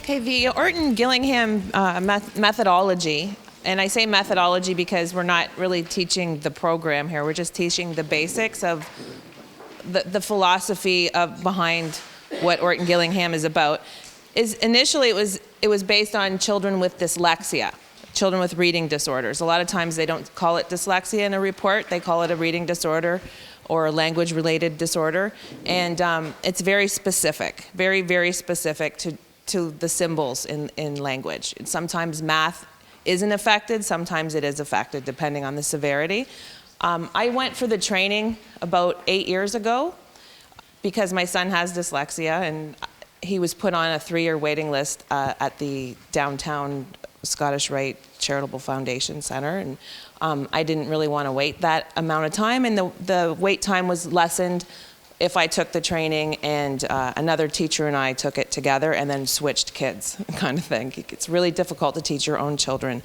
Okay, the Orton-Gillingham methodology, and I say methodology because we're not really teaching the program here, we're just teaching the basics of the philosophy behind what Orton-Gillingham is about. Initially it was based on children with dyslexia, children with reading disorders. A lot of times they don't call it dyslexia in a report, they call it a reading disorder or a language-related disorder, and it's very specific, very, very specific to the symbols in language. And sometimes math isn't affected, sometimes it is affected, depending on the severity. I went for the training about 8 years ago because my son has dyslexia, and he was put on a 3-year waiting list at the downtown Scottish Rite Charitable Foundation Center, and I didn't really want to wait that amount of time, and the wait time was lessened if I took the training and another teacher and I took it together and then switched kids, kind of thing. It's really difficult to teach your own children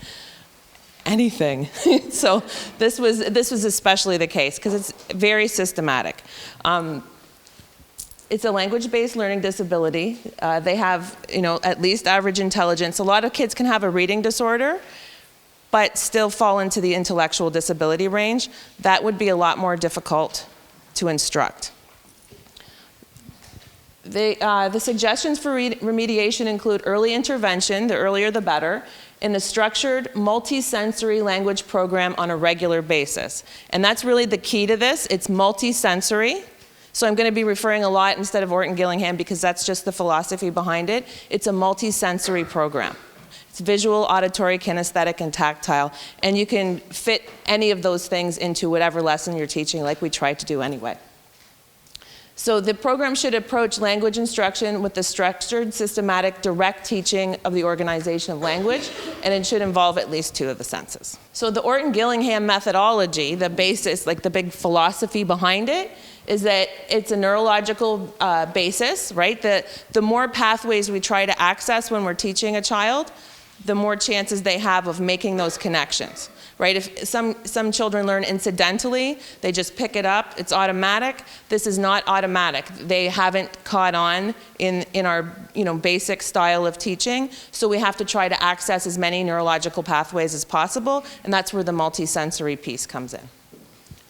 anything. So this was especially the case because it's very systematic. It's a language-based learning disability. They have, at least average intelligence. A lot of kids can have a reading disorder, but still fall into the intellectual disability range. That would be a lot more difficult to instruct. The suggestions for remediation include early intervention, the earlier the better, in a structured multisensory language program on a regular basis. And that's really the key to this. It's multisensory. So I'm going to be referring a lot instead of Orton-Gillingham because that's just the philosophy behind it. It's a multisensory program. It's visual, auditory, kinesthetic, and tactile. And you can fit any of those things into whatever lesson you're teaching, like we try to do anyway. So the program should approach language instruction with the structured, systematic, direct teaching of the organization of language, and it should involve at least 2 of the senses. So the Orton-Gillingham methodology, the basis, like the big philosophy behind it, is that it's a neurological basis, right? The more pathways we try to access when we're teaching a child, the more chances they have of making those connections. Right? If some children learn incidentally, they just pick it up, it's automatic. This is not automatic. They haven't caught on in our basic style of teaching, so we have to try to access as many neurological pathways as possible, and that's where the multisensory piece comes in.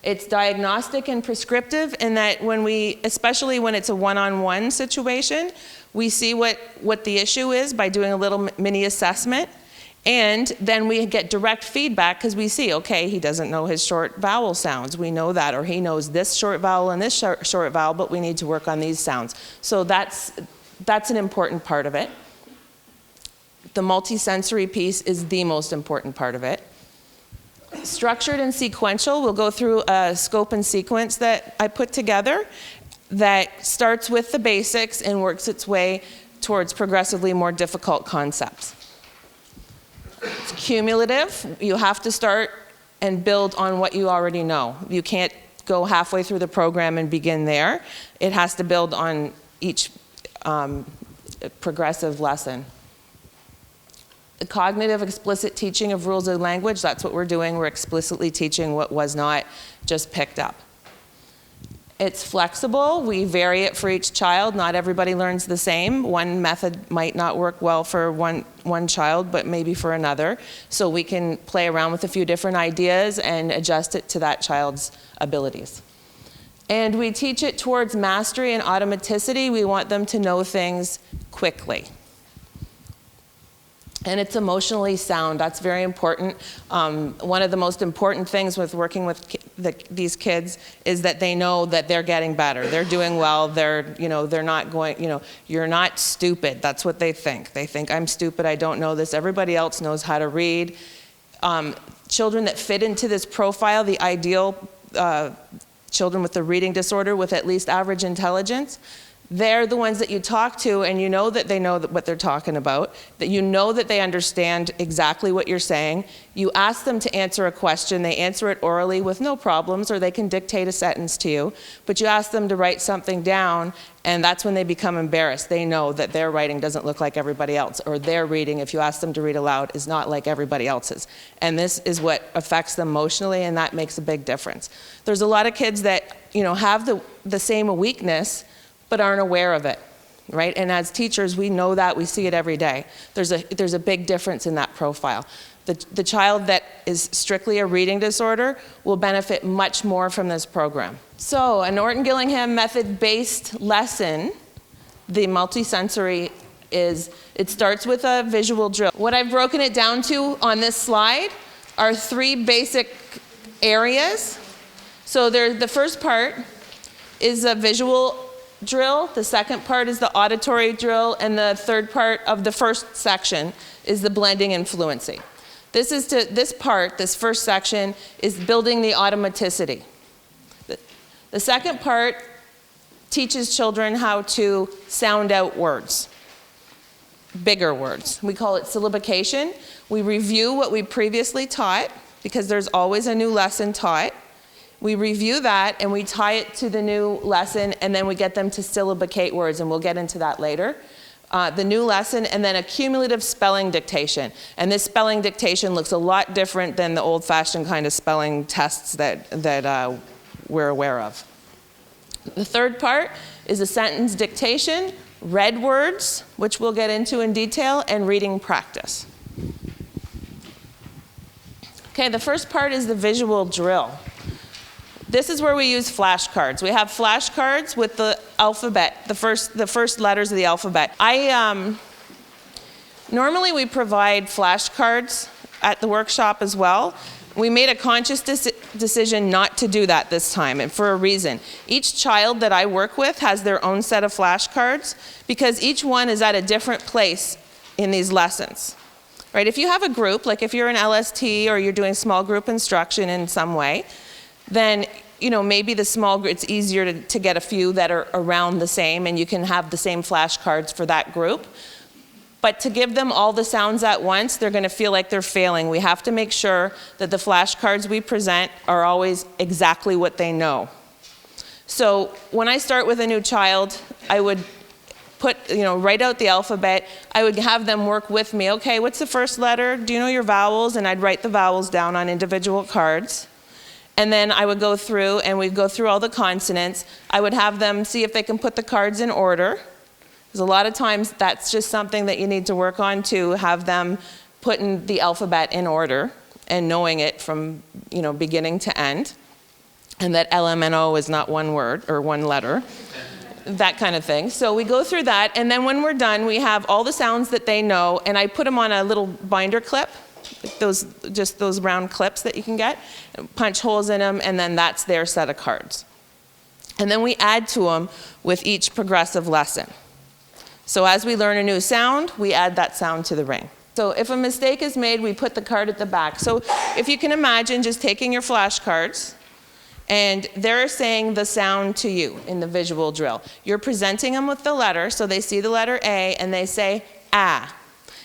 It's diagnostic and prescriptive in that especially when it's a one-on-one situation, we see what the issue is by doing a little mini assessment. And then we get direct feedback because we see, okay, he doesn't know his short vowel sounds. We know that, or he knows this short vowel and this short vowel, but we need to work on these sounds. So that's an important part of it. The multisensory piece is the most important part of it. Structured and sequential, we'll go through a scope and sequence that I put together that starts with the basics and works its way towards progressively more difficult concepts. It's cumulative. You have to start and build on what you already know. You can't go halfway through the program and begin there. It has to build on each progressive lesson. The cognitive explicit teaching of rules of language, that's what we're doing. We're explicitly teaching what was not just picked up. It's flexible. We vary it for each child. Not everybody learns the same. One method might not work well for one child, but maybe for another. So we can play around with a few different ideas and adjust it to that child's abilities. And we teach it towards mastery and automaticity. We want them to know things quickly. And it's emotionally sound. That's very important. One of the most important things with working with these kids is that they know that they're getting better. They're doing well. They're not going, you're not stupid. That's what they think. They think, I'm stupid, I don't know this. Everybody else knows how to read. Children that fit into this profile, the ideal children with a reading disorder with at least average intelligence, they're the ones that you talk to and you know that they know what they're talking about, that you know that they understand exactly what you're saying. You ask them to answer a question, they answer it orally with no problems, or they can dictate a sentence to you, but you ask them to write something down, and that's when they become embarrassed. They know that their writing doesn't look like everybody else, or their reading, if you ask them to read aloud, is not like everybody else's. And this is what affects them emotionally, and that makes a big difference. There's a lot of kids that have the same weakness, but aren't aware of it. right? And as teachers, we know that, we see it every day. There's a big difference in that profile. The child that is strictly a reading disorder will benefit much more from this program. So a Norton-Gillingham method-based lesson, the multisensory it starts with a visual drill. What I've broken it down to on this slide are 3 basic areas. So the first part is a visual drill, the second part is the auditory drill, and the third part of the first section is the blending and fluency. This first section is building the automaticity. The second part teaches children how to sound out words, bigger words. We call it syllabication. We review what we previously taught, because there's always a new lesson taught. We review that and we tie it to the new lesson, and then we get them to syllabicate words, and we'll get into that later. The new lesson, and then a cumulative spelling dictation. And this spelling dictation looks a lot different than the old-fashioned kind of spelling tests that we're aware of. The third part is a sentence dictation, read words, which we'll get into in detail, and reading practice. Okay, the first part is the visual drill. This is where we use flashcards. We have flashcards with the alphabet, the first letters of the alphabet. Normally we provide flashcards at the workshop as well. We made a conscious decision not to do that this time, and for a reason. Each child that I work with has their own set of flashcards, because each one is at a different place in these lessons. Right? If you have a group, like if you're an LST or you're doing small group instruction in some way, then maybe the small group, it's easier to get a few that are around the same, and you can have the same flashcards for that group. But to give them all the sounds at once, they're going to feel like they're failing. We have to make sure that the flashcards we present are always exactly what they know. So when I start with a new child, I would write out the alphabet. I would have them work with me. Okay, what's the first letter? Do you know your vowels? And I'd write the vowels down on individual cards. And then I would go through, and we'd go through all the consonants. I would have them see if they can put the cards in order. Because a lot of times that's just something that you need to work on, to have them putting the alphabet in order and knowing it from beginning to end. And that LMNO is not one word or one letter. That kind of thing. So we go through that, and then when we're done, we have all the sounds that they know, and I put them on a little binder clip, just those round clips that you can get, punch holes in them, and then that's their set of cards. And then we add to them with each progressive lesson. So as we learn a new sound, we add that sound to the ring. So if a mistake is made, we put the card at the back. So if you can imagine just taking your flashcards, and they're saying the sound to you in the visual drill. You're presenting them with the letter, so they see the letter A, and they say, ah.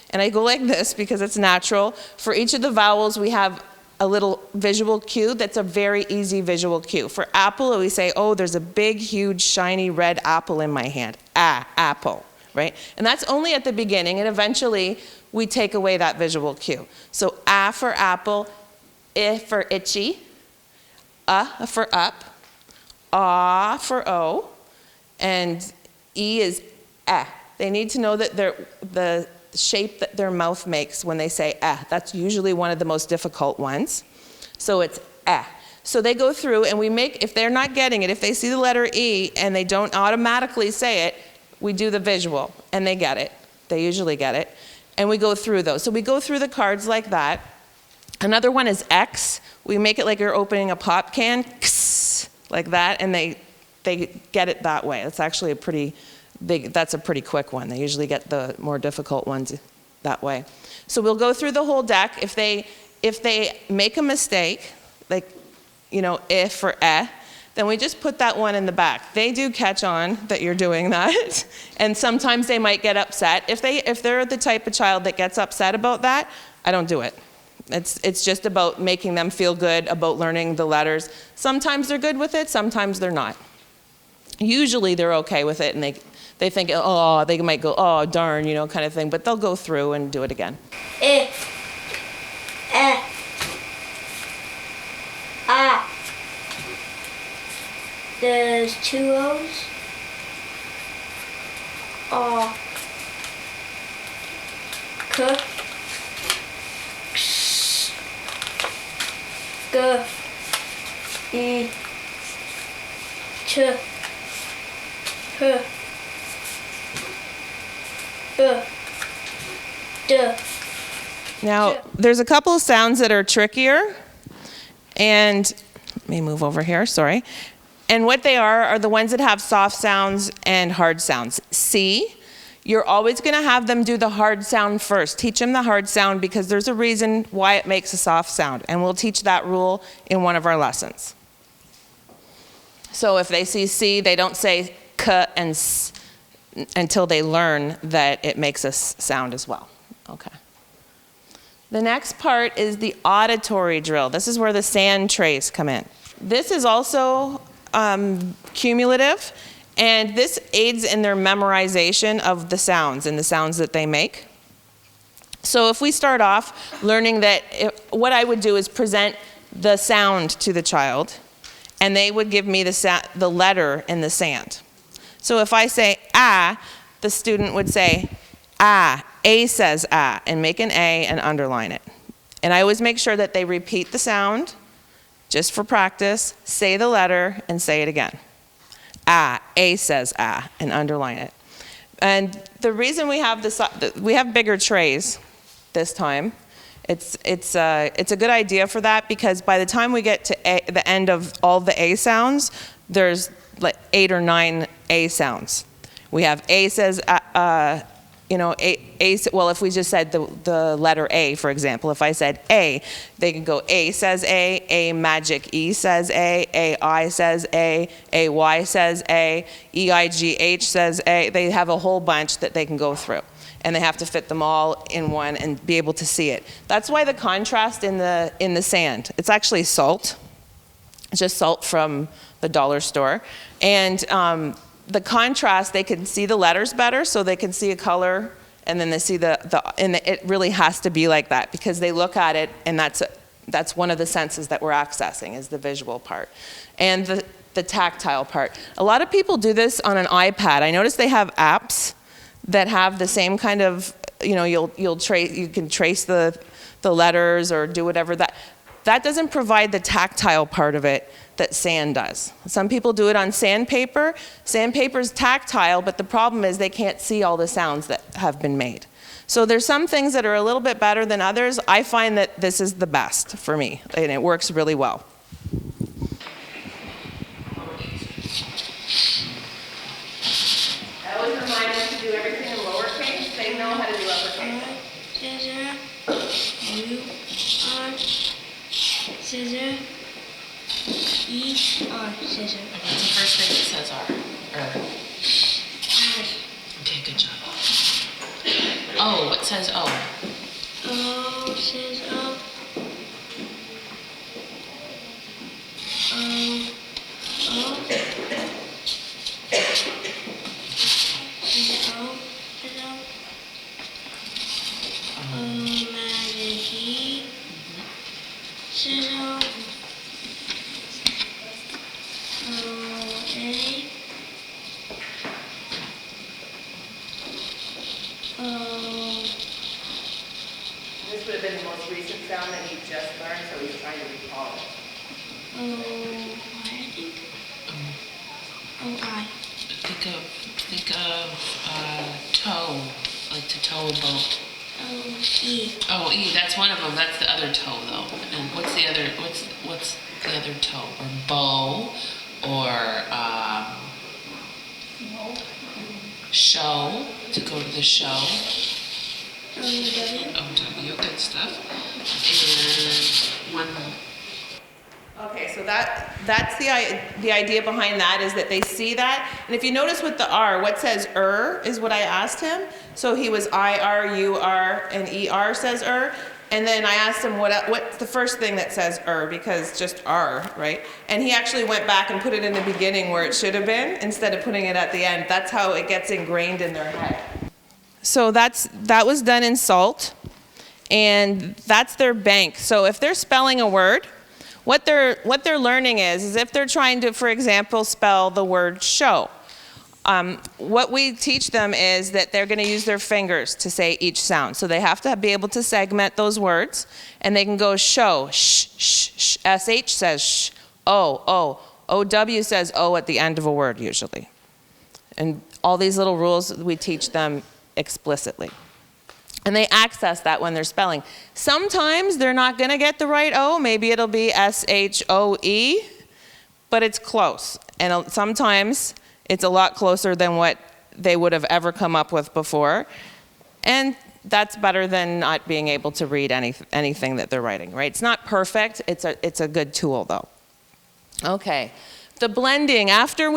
And I go like this because it's natural. For each of the vowels, we have a little visual cue that's a very easy visual cue. For apple, we say, oh, there's a big, huge, shiny red apple in my hand. Ah, apple, right? And that's only at the beginning, and eventually we take away that visual cue. So ah for apple, I for itchy, for up, ah for O, and E is eh. They need to know that the shape that their mouth makes when they say eh. That's usually one of the most difficult ones. So it's eh. So they go through, and we make, if they're not getting it, if they see the letter E and they don't automatically say it, we do the visual, and they get it. They usually get it. And we go through those. So we go through the cards like that. Another one is X. We make it like you're opening a pop can, like that, and they get it that way. It's actually a pretty big, that's a pretty quick one. They usually get the more difficult ones that way. So we'll go through the whole deck. If they make a mistake, like, if or eh, then we just put that one in the back. They do catch on that you're doing that, and sometimes they might get upset. If they're the type of child that gets upset about that, I don't do it. It's just about making them feel good about learning the letters. Sometimes they're good with it, sometimes they're not. Usually they're okay with it, and they think, oh, they might go, oh, darn, kind of thing, but they'll go through and do it again. There's two O's. k, x, g, I, ch, h, b, d. Now, there's a couple of sounds that are trickier, and let me move over here, sorry. And what they are the ones that have soft sounds and hard sounds. C, you're always going to have them do the hard sound first. Teach them the hard sound because there's a reason why it makes a soft sound, and we'll teach that rule in one of our lessons. So if they see C, they don't say k and s until they learn that it makes a sound as well. Okay. The next part is the auditory drill. This is where the sand trays come in. This is also cumulative, and this aids in their memorization of the sounds and the sounds that they make. So if we start off learning that, what I would do is present the sound to the child, and they would give me the letter in the sand. So if I say ah, the student would say ah, A says ah, and make an A and underline it. And I always make sure that they repeat the sound, just for practice, say the letter, and say it again. Ah, A says ah, and underline it. And the reason we have this, we have bigger trays this time. It's a good idea for that because by the time we get to the end of all the A sounds, there's like 8 or 9 A sounds. We have A says well, if we just said the letter A, for example, if I said A, they can go A says A magic E says A I says A Y says A, EIGH says A. They have a whole bunch that they can go through, and they have to fit them all in one and be able to see it. That's why the contrast in the sand, it's actually salt. It's just salt from the dollar store. And the contrast, they can see the letters better, so they can see a color, and then they see and it really has to be like that because they look at it, and that's one of the senses that we're accessing is the visual part. And the tactile part. A lot of people do this on an iPad. I notice they have apps that have the same kind of, you can trace the letters or do whatever. That doesn't provide the tactile part of it that sand does. Some people do it on sandpaper. Sandpaper's tactile, but the problem is they can't see all the sounds that have been made. So there's some things that are a little bit better than others. I find that this is the best for me, and it works really well. I always remind them to do everything in lowercase. They know how to do uppercase. Scissor, E, R, scissor. What's the first thing that says R? Okay, good job. O, what says O? O says O. O. This would have been the most recent sound that he just learned, so he's trying to recall it. I think. I. Think of toe, like to tow a boat. E. Oh, E. That's one of them. That's the other toe, though. And what's the other? What's the other toe? Or bow, or show. To go to the show. W. W. Good stuff. And one more. Okay, so that's the idea behind that is that they see that. And if you notice with the R, what says is what I asked him. So he was I-R, U-R, and E-R says And then I asked him what's the first thing that says because just R, right? And he actually went back and put it in the beginning where it should have been instead of putting it at the end. That's how it gets ingrained in their head. So that was done in salt, and that's their bank. So if they're spelling a word, what they're learning is if they're trying to, for example, spell the word show. What we teach them is that they're going to use their fingers to say each sound. So they have to be able to segment those words, and they can go show, sh, sh, sh. SH says sh, O. OW says O at the end of a word usually. And all these little rules we teach them explicitly. And they access that when they're spelling. Sometimes they're not going to get the right O. Maybe it'll be SHOE, but it's close. And sometimes it's a lot closer than what they would have ever come up with before. And that's better than not being able to read anything that they're writing, right? It's not perfect. It's a good tool, though. Okay. The blending, after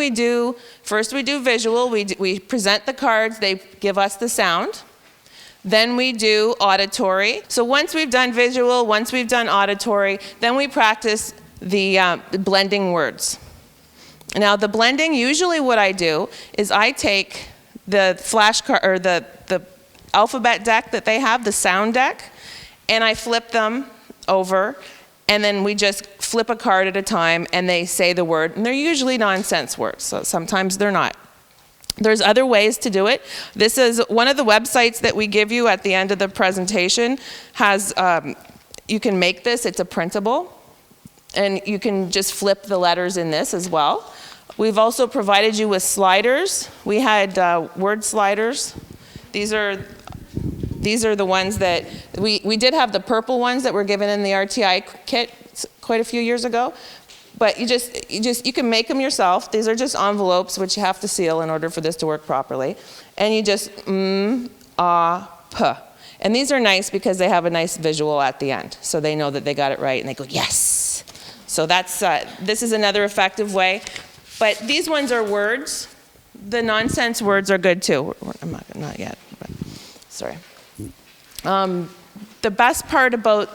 first we do visual. We present the cards. They give us the sound. Then we do auditory. So once we've done visual, once we've done auditory, then we practice the blending words. Now the blending, usually what I do is I take the flashcard or the alphabet deck that they have, the sound deck, and I flip them over, and then we just flip a card at a time and they say the word, and they're usually nonsense words, so sometimes they're not. There's other ways to do it. This is one of the websites that we give you at the end of the presentation has, you can make this, it's a printable, and you can just flip the letters in this as well. We've also provided you with sliders. We had word sliders. These are the ones that, we did have the purple ones that were given in the RTI kit quite a few years ago. But you can make them yourself. These are just envelopes which you have to seal in order for this to work properly. And you just p. And these are nice because they have a nice visual at the end. So they know that they got it right and they go, yes. So that's, this is another effective way. But these ones are words. The nonsense words are good too. I'm not yet, but sorry. The best part about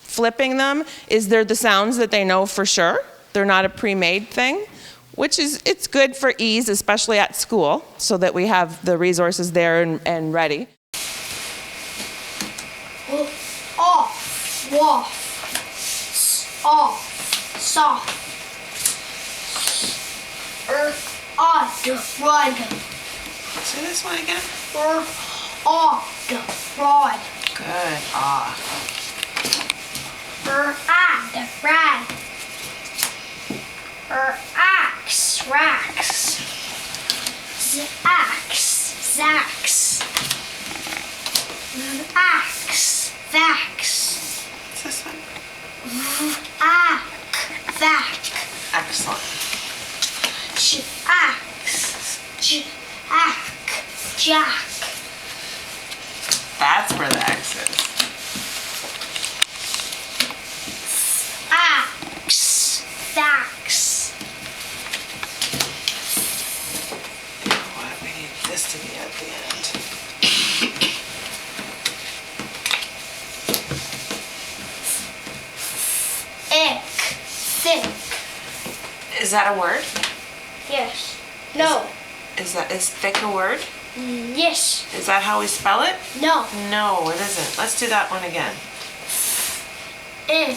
flipping them is they're the sounds that they know for sure. They're not a pre-made thing, which is, it's good for ease, especially at school, so that we have the resources there and ready. Off, waff, off, soft, odd, rod. Say this one again. Odd, rod. Good. Ah. Rad. Axe, racks. Axe, zax. Axe, vax. What's this one? Vac. Excellent. Jack. That's where the X is. Vax. What? We need this to be at the end. Ick. Thick. Is that a word? Yes. No. Is thick a word? Yes. Is that how we spell it? No. No, it isn't. Let's do that one again. Ick.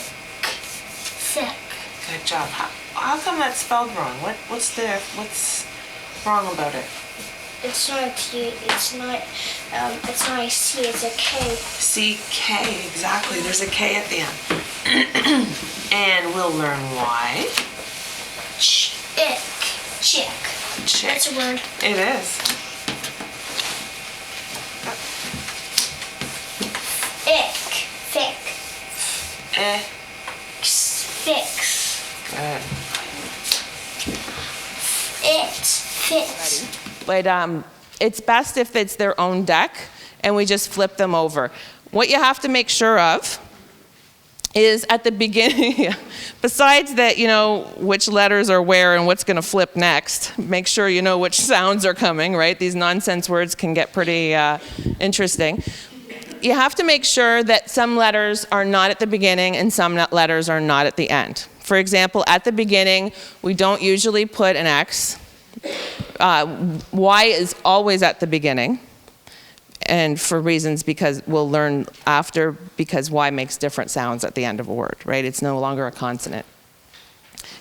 Thick. Good job. How come that's spelled wrong? What's wrong about it? It's not a T. It's not a C. It's a K. C-K, exactly. There's a K at the end. And we'll learn why. Chick. Chick. That's a word. It is. Ick. Thick. Fix. Good. It fits. But it's best if it's their own deck and we just flip them over. What you have to make sure of is at the beginning, besides that, you know, which letters are where and what's going to flip next, make sure you know which sounds are coming, right? These nonsense words can get pretty interesting. You have to make sure that some letters are not at the beginning and some letters are not at the end. For example, at the beginning, we don't usually put an X. Y is always at the beginning, and for reasons because we'll learn after, because Y makes different sounds at the end of a word, right? It's no longer a consonant.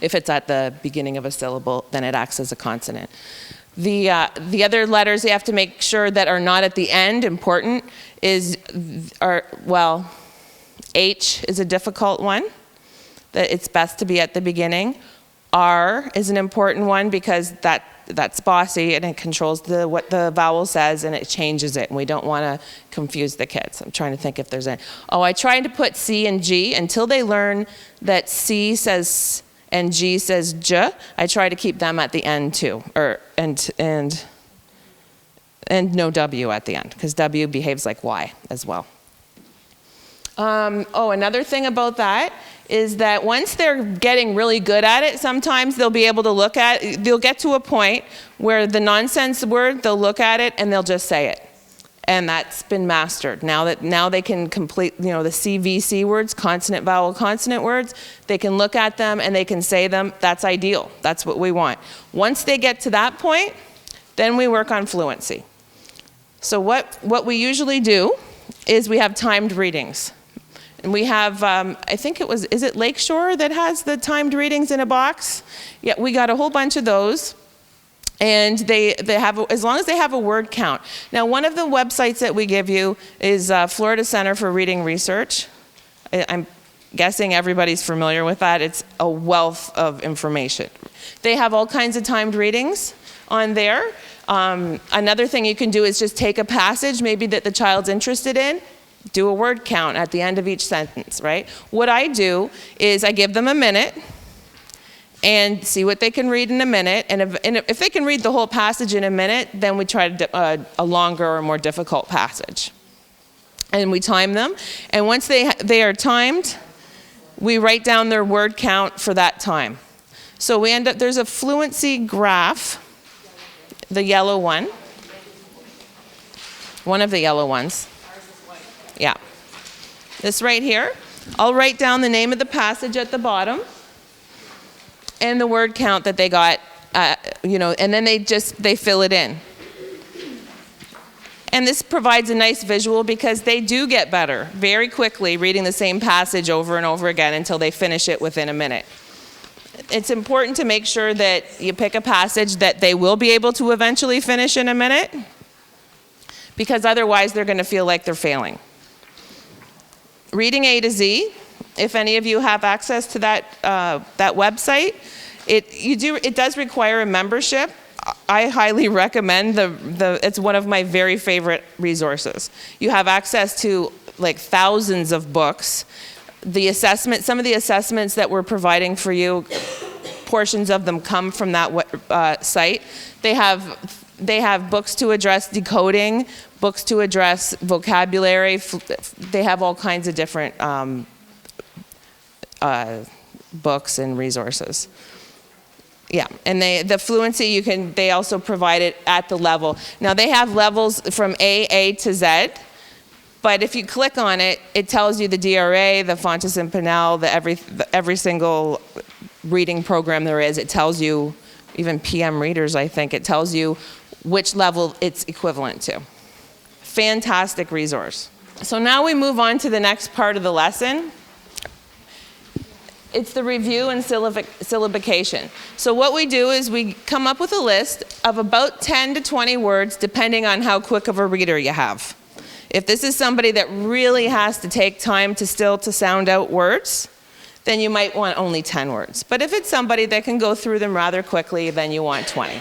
If it's at the beginning of a syllable, then it acts as a consonant. The other letters you have to make sure that are not at the end, important, well, H is a difficult one, that it's best to be at the beginning. R is an important one because that's bossy and it controls what the vowel says and it changes it, and we don't want to confuse the kids. I'm trying to think if there's any. Oh, I tried to put C and G until they learn that C says S and G says J. I try to keep them at the end too, and no W at the end, because W behaves like Y as well. Oh, another thing about that is that once they're getting really good at it, sometimes they'll be able to they'll get to a point where the nonsense word, they'll look at it and they'll just say it. And that's been mastered. Now they can complete, the CVC words, consonant, vowel, consonant words, they can look at them and they can say them. That's ideal. That's what we want. Once they get to that point, then we work on fluency. So what we usually do is we have timed readings. And we have, I think is it Lakeshore that has the timed readings in a box? Yeah, we got a whole bunch of those. And they have, as long as they have a word count. Now, one of the websites that we give you is Florida Center for Reading Research. I'm guessing everybody's familiar with that. It's a wealth of information. They have all kinds of timed readings on there. Another thing you can do is just take a passage, maybe that the child's interested in, do a word count at the end of each sentence, right? What I do is I give them a minute and see what they can read in a minute. And if they can read the whole passage in a minute, then we try a longer or more difficult passage. And we time them. And once they are timed, we write down their word count for that time. So we end up, there's a fluency graph, the yellow one of the yellow ones. Yeah. This right here. I'll write down the name of the passage at the bottom and the word count that they got, and then they fill it in. And this provides a nice visual because they do get better very quickly reading the same passage over and over again until they finish it within a minute. It's important to make sure that you pick a passage that they will be able to eventually finish in a minute, because otherwise they're going to feel like they're failing. Reading A to Z, if any of you have access to that website, it does require a membership. I highly recommend it's one of my very favorite resources. You have access to like thousands of books. Some of the assessments that we're providing for you, portions of them come from that site. They have books to address decoding, books to address vocabulary. They have all kinds of different books and resources. Yeah, and the fluency, they also provide it at the level. Now they have levels from A to Z, but if you click on it, it tells you the DRA, the Fontes and Pinnell, every single reading program there is. It tells you, even PM readers, I think, it tells you which level it's equivalent to. Fantastic resource. So now we move on to the next part of the lesson. It's the review and syllabication. So what we do is we come up with a list of about 10 to 20 words, depending on how quick of a reader you have. If this is somebody that really has to take time to sound out words, then you might want only 10 words. But if it's somebody that can go through them rather quickly, then you want 20.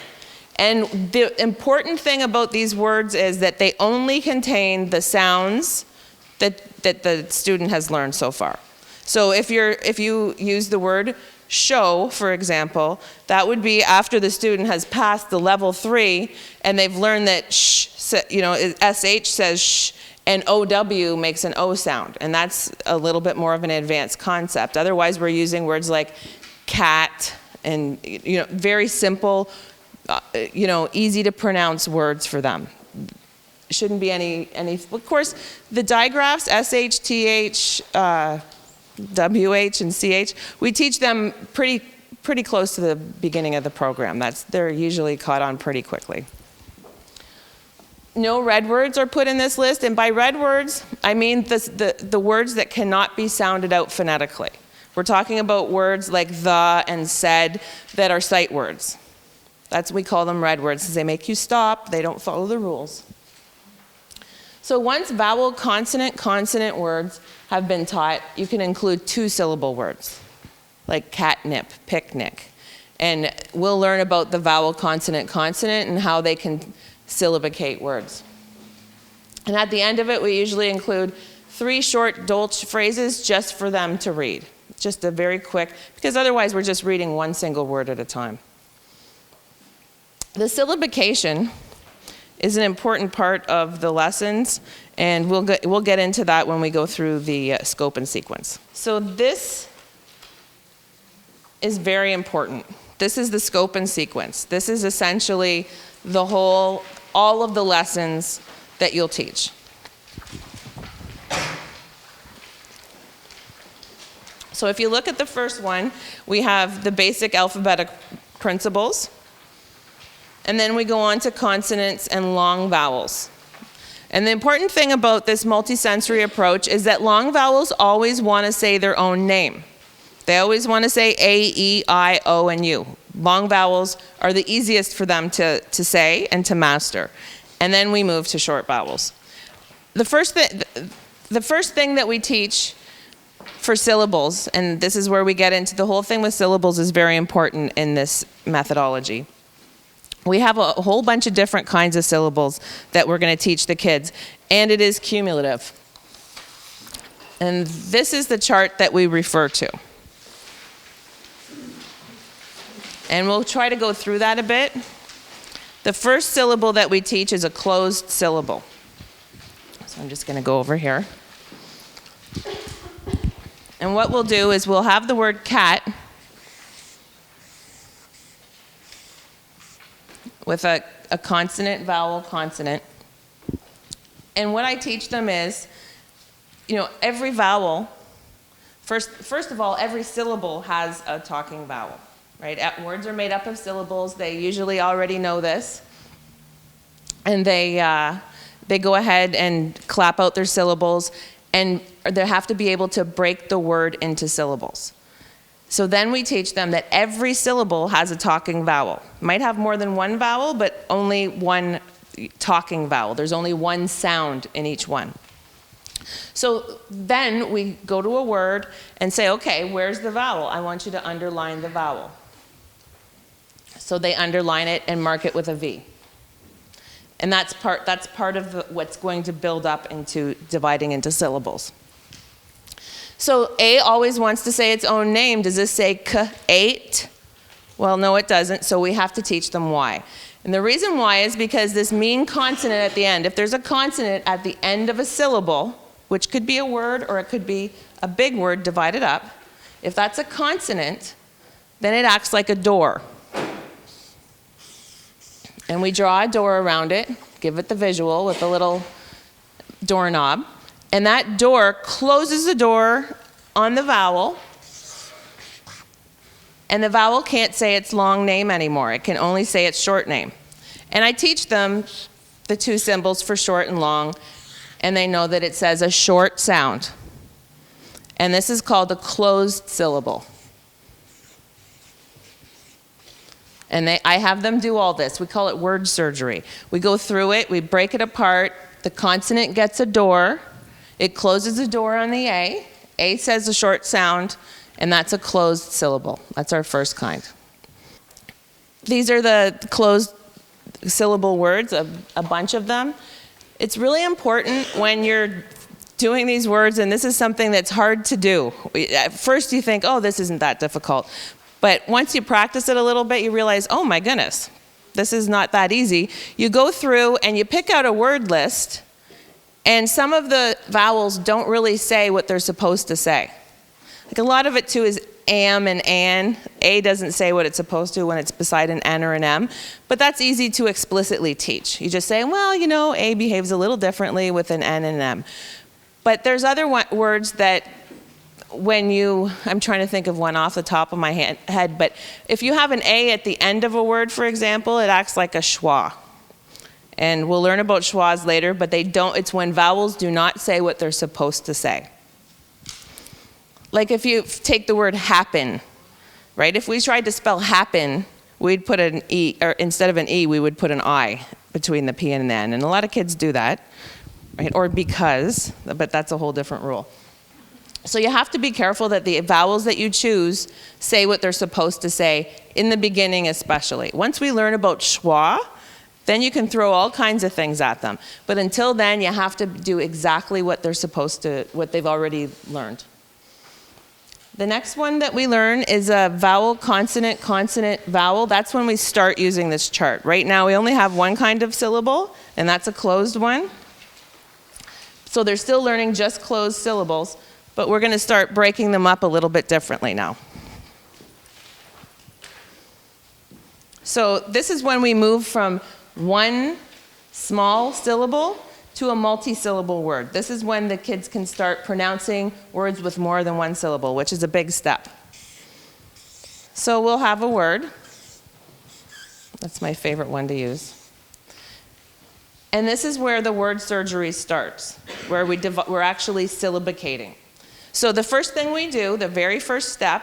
And the important thing about these words is that they only contain the sounds that the student has learned so far. So if you use the word show, for example, that would be after the student has passed the level 3 and they've learned that sh, SH says sh, and OW makes an O sound. And that's a little bit more of an advanced concept. Otherwise, we're using words like cat and very simple, easy to pronounce words for them. Shouldn't be any. Of course, the digraphs, SH, TH, WH, and CH, we teach them pretty close to the beginning of the program. They're usually caught on pretty quickly. No red words are put in this list, and by red words, I mean the words that cannot be sounded out phonetically. We're talking about words like the and said that are sight words. We call them red words because they make you stop. They don't follow the rules. So once vowel, consonant, consonant words have been taught, you can include 2-syllable words, like catnip, picnic. And we'll learn about the vowel, consonant, consonant, and how they can syllabicate words. And at the end of it, we usually include 3 short Dolch phrases just for them to read. Just a very quick, because otherwise we're just reading one single word at a time. The syllabication is an important part of the lessons, and we'll get into that when we go through the scope and sequence. So this is very important. This is the scope and sequence. This is essentially all of the lessons that you'll teach. So if you look at the first one, we have the basic alphabetic principles. And then we go on to consonants and long vowels. And the important thing about this multisensory approach is that long vowels always want to say their own name. They always want to say A, E, I, O, and U. Long vowels are the easiest for them to say and to master. And then we move to short vowels. The first thing that we teach for syllables, and this is where we get into the whole thing with syllables is very important in this methodology. We have a whole bunch of different kinds of syllables that we're going to teach the kids, and it is cumulative. And this is the chart that we refer to. And we'll try to go through that a bit. The first syllable that we teach is a closed syllable. So I'm just going to go over here. And what we'll do is we'll have the word cat with a consonant, vowel, consonant. And what I teach them is, every vowel, first of all, every syllable has a talking vowel, right? Words are made up of syllables. They usually already know this. And they go ahead and clap out their syllables, and they have to be able to break the word into syllables. So then we teach them that every syllable has a talking vowel. Might have more than one vowel, but only one talking vowel. There's only one sound in each one. So then we go to a word and say, okay, where's the vowel? I want you to underline the vowel. So they underline it and mark it with a V. And that's part of what's going to build up into dividing into syllables. So A always wants to say its own name. Does this say k-8? Well, no, it doesn't, so we have to teach them why. And the reason why is because this mean consonant at the end, if there's a consonant at the end of a syllable, which could be a word or it could be a big word divided up, if that's a consonant, then it acts like a door. And we draw a door around it, give it the visual with a little doorknob. And that door closes the door on the vowel, and the vowel can't say its long name anymore. It can only say its short name. And I teach them the 2 symbols for short and long, and they know that it says a short sound. And this is called a closed syllable. And I have them do all this. We call it word surgery. We go through it, we break it apart. The consonant gets a door. It closes the door on the A. A says a short sound, and that's a closed syllable. That's our first kind. These are the closed syllable words, a bunch of them. It's really important when you're doing these words, and this is something that's hard to do. At first you think, oh, this isn't that difficult. But once you practice it a little bit, you realize, oh my goodness, this is not that easy. You go through and you pick out a word list, and some of the vowels don't really say what they're supposed to say. Like a lot of it too is am and an. A doesn't say what it's supposed to when it's beside an N or an M, but that's easy to explicitly teach. You just say, well, A behaves a little differently with an N and an M. But there's other words that I'm trying to think of one off the top of my head, but if you have an A at the end of a word, for example, it acts like a schwa. And we'll learn about schwas later, but it's when vowels do not say what they're supposed to say. Like if you take the word happen, right? If we tried to spell happen we'd put an E, or instead of an E, we would put an I between the P and the N. And a lot of kids do that, right? Or because, but that's a whole different rule. So you have to be careful that the vowels that you choose say what they're supposed to say, in the beginning especially. Once we learn about schwa, then you can throw all kinds of things at them. But until then, you have to do exactly what they're supposed to, what they've already learned. The next one that we learn is a vowel, consonant, consonant, vowel. That's when we start using this chart. Right now we only have one kind of syllable, and that's a closed one. So they're still learning just closed syllables, but we're going to start breaking them up a little bit differently now. So this is when we move from one small syllable to a multi-syllable word. This is when the kids can start pronouncing words with more than one syllable, which is a big step. So we'll have a word. That's my favorite one to use. And this is where the word surgery starts, where we're actually syllabicating. So the first thing we do, the very first step,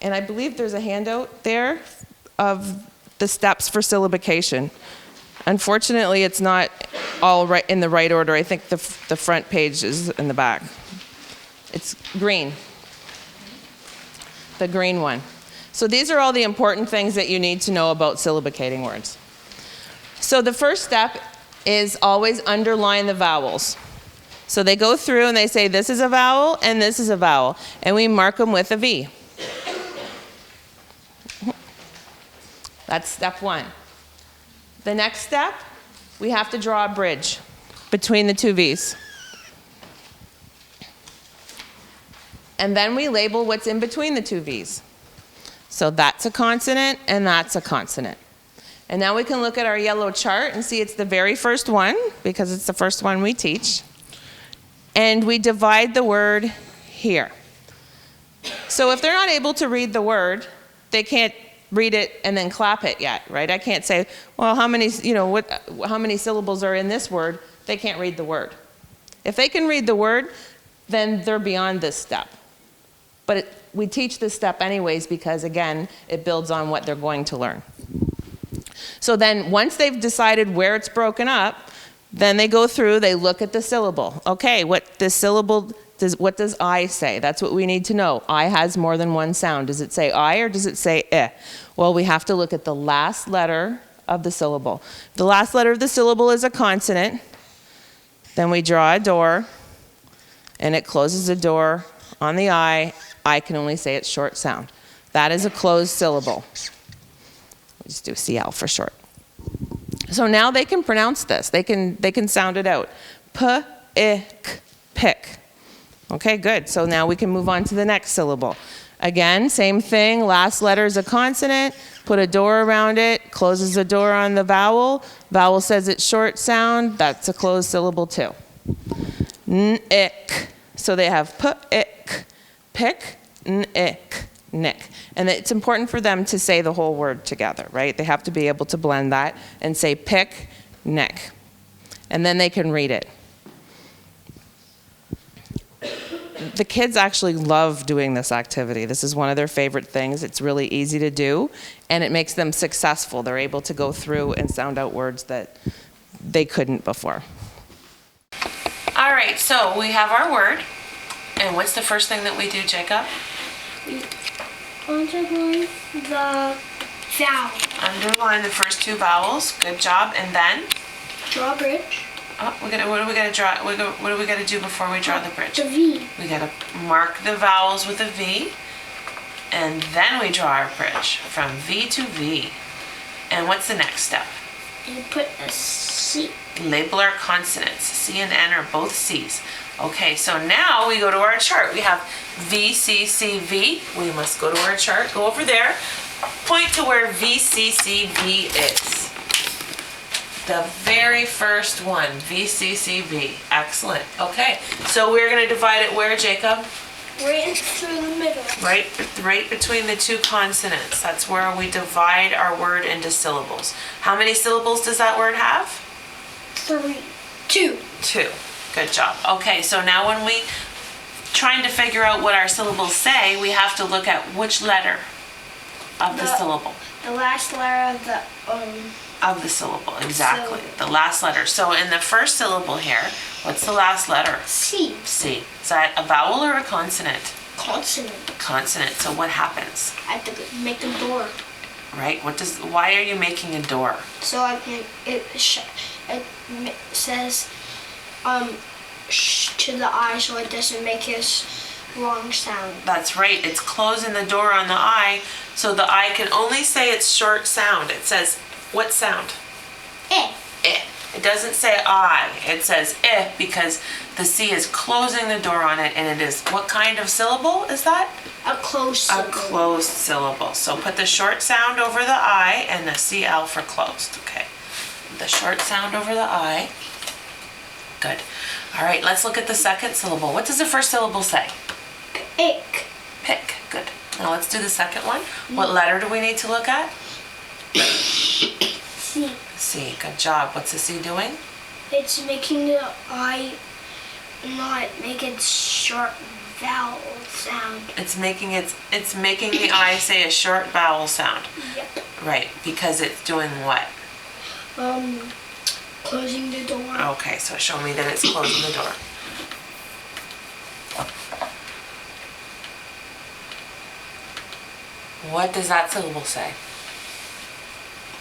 and I believe there's a handout there of the steps for syllabication. Unfortunately, it's not all right in the right order. I think the front page is in the back. It's green, the green one. So these are all the important things that you need to know about syllabicating words. So the first step is always underline the vowels. So they go through and they say this is a vowel and this is a vowel, and we mark them with a V. That's step one. The next step, we have to draw a bridge between the two V's. And then we label what's in between the two V's. So that's a consonant and that's a consonant. And now we can look at our yellow chart and see it's the very first one, because it's the first one we teach. And we divide the word here. So if they're not able to read the word, they can't read it and then clap it yet, right? I can't say, well, how many syllables are in this word? They can't read the word. If they can read the word, then they're beyond this step. But we teach this step anyways because, again, it builds on what they're going to learn. So then once they've decided where it's broken up, then they go through, they look at the syllable. Okay, what does I say? That's what we need to know. I has more than one sound. Does it say I or does it say eh? Well, we have to look at the last letter of the syllable. The last letter of the syllable is a consonant. Then we draw a door, and it closes the door on the I. I can only say its short sound. That is a closed syllable. We just do CL for short. So now they can pronounce this. They can sound it out. P-I-K, pick. Okay, good. So now we can move on to the next syllable. Again, same thing. Last letter is a consonant. Put a door around it. Closes the door on the vowel. Vowel says its short sound. That's a closed syllable too. N-ik. So they have p-ik, pick, n-ik, nick. And it's important for them to say the whole word together, right? They have to be able to blend that and say pick, nick. And then they can read it. The kids actually love doing this activity. This is one of their favorite things. It's really easy to do, and it makes them successful. They're able to go through and sound out words that they couldn't before. All right, so we have our word. And what's the first thing that we do, Jacob? Underline the vowel. Underline the first two vowels. Good job. And then? Draw a bridge. Oh, what do we gotta draw? What do we gotta do before we draw the bridge? The V. We gotta mark the vowels with a V, and then we draw our bridge from V to V. And what's the next step? You put a C. Label our consonants. C and N are both C's. Okay, so now we go to our chart. We have V, C, C, V. We must go to our chart. Go over there. Point to where V, C, C, V is. The very first one, V, C, C, V. Excellent. Okay, so we're going to divide it where, Jacob? Right through the middle. Right between the two consonants. That's where we divide our word into syllables. How many syllables does that word have? 3. 2. 2. Good job. Okay, so now when we trying to figure out what our syllables say, we have to look at which letter of the syllable. The last letter of the Of the syllable, exactly. Syllable. The last letter. So in the first syllable here, what's the last letter? C. C. Is that a vowel or a consonant? Consonant. Consonant. So what happens? I have to make a door. Right? Why are you making a door? So I can, it says to the I, so it doesn't make a wrong sound. That's right. It's closing the door on the I, so the I can only say its short sound. It says, what sound? Eh. Eh. It doesn't say I. It says eh because the C is closing the door on it, and it is, what kind of syllable is that? A closed syllable. A closed syllable. So put the short sound over the I and the CL for closed. Okay. The short sound over the I. Good. All right, let's look at the second syllable. What does the first syllable say? Ick. Pick. Good. Now let's do the second one. What letter do we need to look at? C. C. Good job. What's the C doing? It's making the I not make its short vowel sound. It's making the I say a short vowel sound. Yep. Right, because it's doing what? Closing the door. Okay, so show me that it's closing the door. What does that syllable say?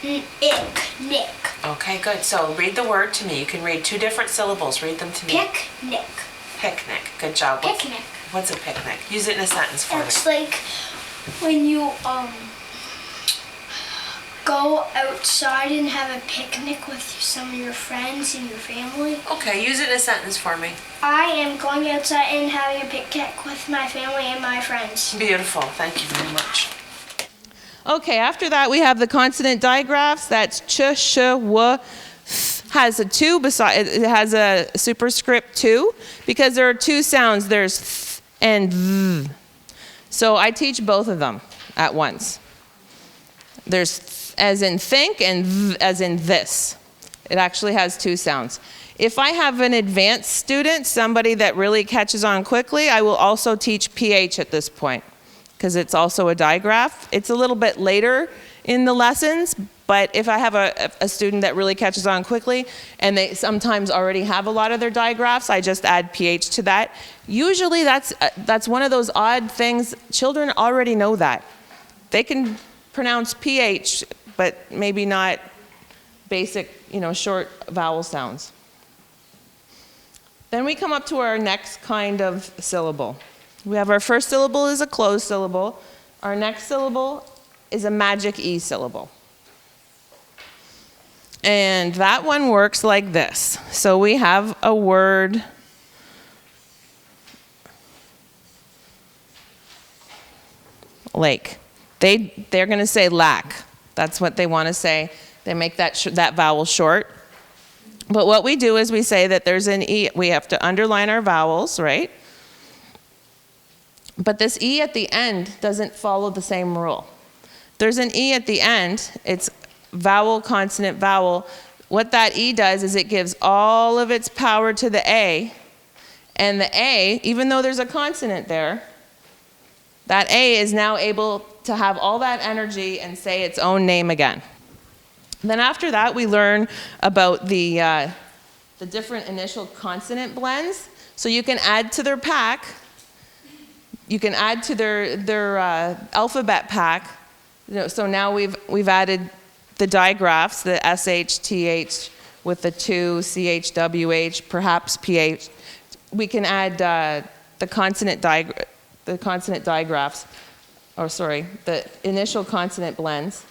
Ick. Nick. Okay, good. So read the word to me. You can read two different syllables. Read them to me. Picnic. Picnic. Good job. Picnic. What's a picnic? Use it in a sentence for me. It's like when you go outside and have a picnic with some of your friends and your family. Okay, use it in a sentence for me. I am going outside and having a picnic with my family and my friends. Beautiful. Thank you very much. Okay, after that we have the consonant digraphs. That's ch, sh, w, th. Has a 2 beside it, has a superscript 2 because there are two sounds. There's th and v. So I teach both of them at once. There's th as in think and v as in this. It actually has two sounds. If I have an advanced student, somebody that really catches on quickly, I will also teach PH at this point, because it's also a digraph. It's a little bit later in the lessons, but if I have a student that really catches on quickly and they sometimes already have a lot of their digraphs, I just add PH to that. Usually that's one of those odd things. Children already know that. They can pronounce PH, but maybe not basic, short vowel sounds. Then we come up to our next kind of syllable. We have our first syllable is a closed syllable. Our next syllable is a magic E syllable. And that one works like this. So we have a word lake. They're going to say lack. That's what they want to say. They make that vowel short. But what we do is we say that there's an E. We have to underline our vowels, right? But this E at the end doesn't follow the same rule. There's an E at the end. It's vowel, consonant, vowel. What that E does is it gives all of its power to the A. And the A, even though there's a consonant there, that A is now able to have all that energy and say its own name again. Then after that, we learn about the different initial consonant blends. So you can add to their pack. You can add to their alphabet pack. So now we've added the digraphs, the SH, TH with the 2, CH, WH, perhaps PH. We can add the consonant digraphs, the initial consonant blends.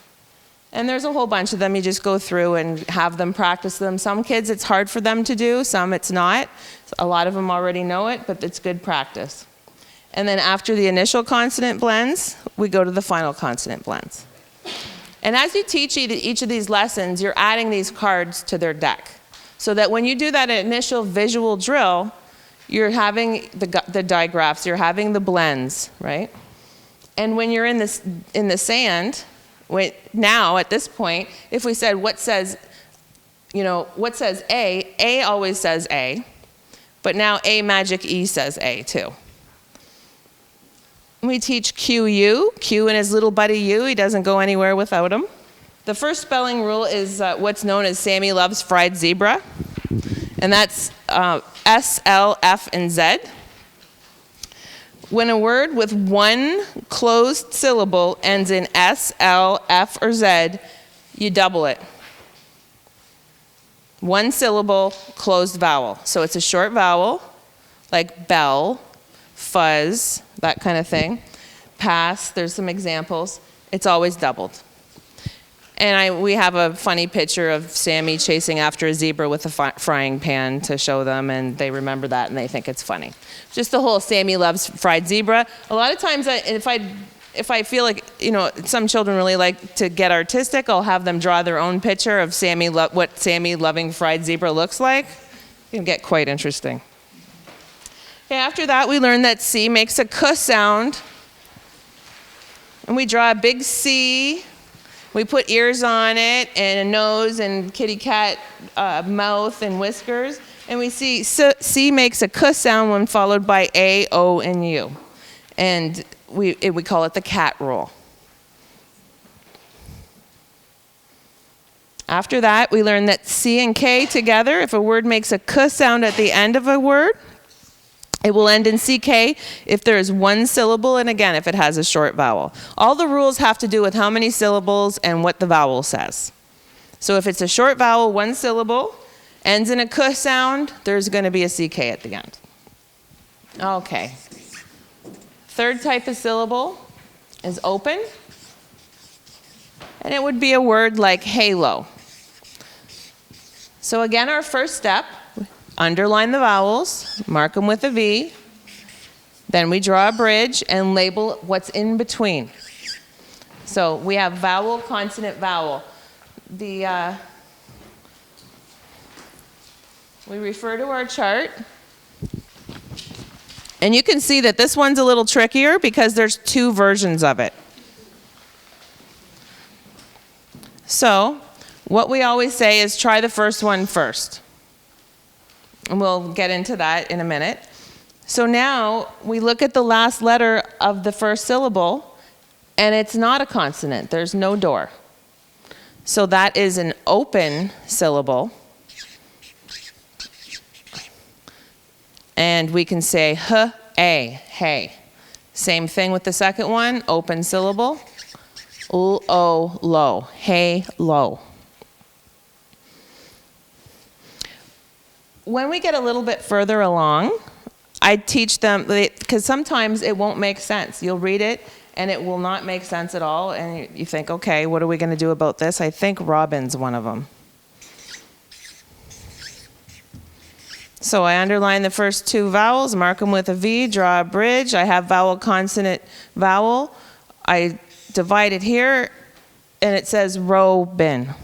And there's a whole bunch of them. You just go through and have them practice them. Some kids, it's hard for them to do. Some, it's not. A lot of them already know it, but it's good practice. And then after the initial consonant blends, we go to the final consonant blends. And as you teach each of these lessons, you're adding these cards to their deck. So that when you do that initial visual drill, you're having the digraphs, you're having the blends, right? And when you're in the sand, now at this point, if we said what says A always says A, but now A magic E says A too. We teach QU, Q and his little buddy U. He doesn't go anywhere without him. The first spelling rule is what's known as Sammy loves fried zebra. And that's S, L, F, and Z. When a word with one closed syllable ends in S, L, F, or Z, you double it. One syllable, closed vowel. So it's a short vowel, like bell, fuzz, that kind of thing. Pass, there's some examples. It's always doubled. And we have a funny picture of Sammy chasing after a zebra with a frying pan to show them, and they remember that and they think it's funny. Just the whole Sammy loves fried zebra. A lot of times, if I feel like, you know, some children really like to get artistic, I'll have them draw their own picture of what Sammy loving fried zebra looks like. It can get quite interesting. Okay, after that, we learn that C makes a k sound. And we draw a big C. We put ears on it, and a nose, and kitty cat mouth, and whiskers. And we see C makes a k sound when followed by A, O, and U. And we call it the cat rule. After that, we learn that C and K together, if a word makes a k sound at the end of a word, it will end in CK if there is one syllable, and again, if it has a short vowel. All the rules have to do with how many syllables and what the vowel says. So if it's a short vowel, one syllable, ends in a k sound, there's going to be a CK at the end. Okay. Third type of syllable is open. And it would be a word like halo. So again, our first step, underline the vowels, mark them with a V. Then we draw a bridge and label what's in between. So we have vowel, consonant, vowel. We refer to our chart. And you can see that this one's a little trickier because there's two versions of it. So what we always say is try the first one first. And we'll get into that in a minute. So now we look at the last letter of the first syllable, and it's not a consonant. There's no door. So that is an open syllable. And we can say h-a, hey. Same thing with the second one, open syllable. L-o, low, hey, low. When we get a little bit further along, I teach them, because sometimes it won't make sense. You'll read it, and it will not make sense at all, and you think, okay, what are we going to do about this? I think Robin's one of them. So I underline the first two vowels, mark them with a V, draw a bridge. I have vowel, consonant, vowel. I divide it here, and it says Robin.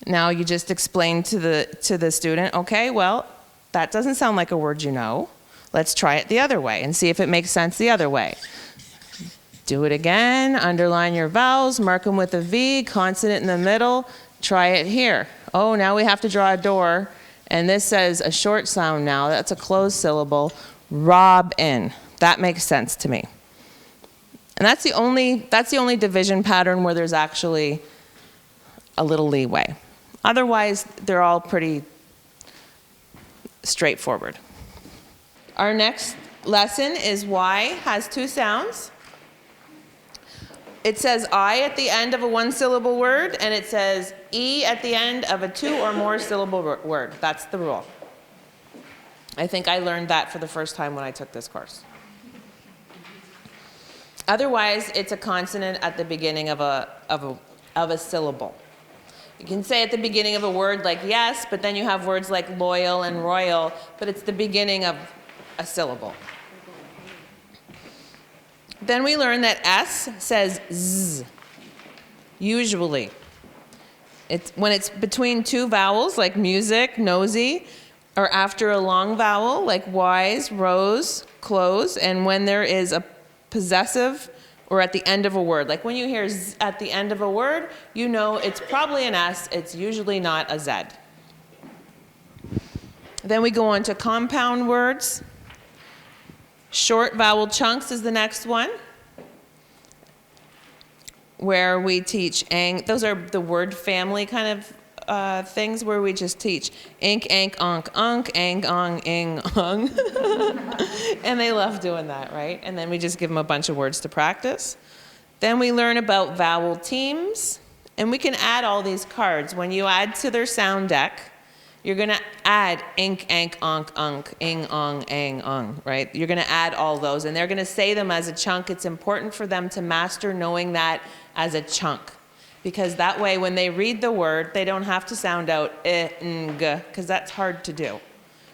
Now you just explain to the student, okay, well, that doesn't sound like a word you know. Let's try it the other way and see if it makes sense the other way. Do it again, underline your vowels, mark them with a V, consonant in the middle, try it here. Oh, now we have to draw a door, and this says a short sound now. That's a closed syllable, Robin. That makes sense to me. And that's the only division pattern where there's actually a little leeway. Otherwise, they're all pretty straightforward. Our next lesson is Y has two sounds. It says I at the end of a one-syllable word, and it says E at the end of a two or more syllable word. That's the rule. I think I learned that for the first time when I took this course. Otherwise, it's a consonant at the beginning of a syllable. You can say at the beginning of a word like yes, but then you have words like loyal and royal, but it's the beginning of a syllable. Then we learn that S says Z, usually. When it's between two vowels, like music, nosy, or after a long vowel, like wise, rose, close, and when there is a possessive or at the end of a word. Like when you hear Z at the end of a word, you know it's probably an S, it's usually not a Z. Then we go on to compound words. Short vowel chunks is the next one, where we teach ang. Those are the word family kind of things where we just teach ink, ank, onk, unk, ang, ong, ing, ung. And they love doing that, right? And then we just give them a bunch of words to practice. Then we learn about vowel teams, and we can add all these cards. When you add to their sound deck, you're going to add ink, ank, onk, unk, ing, ong, ang, ung, right? You're going to add all those, and they're going to say them as a chunk. It's important for them to master knowing that as a chunk, because that way when they read the word, they don't have to sound out ing, because that's hard to do.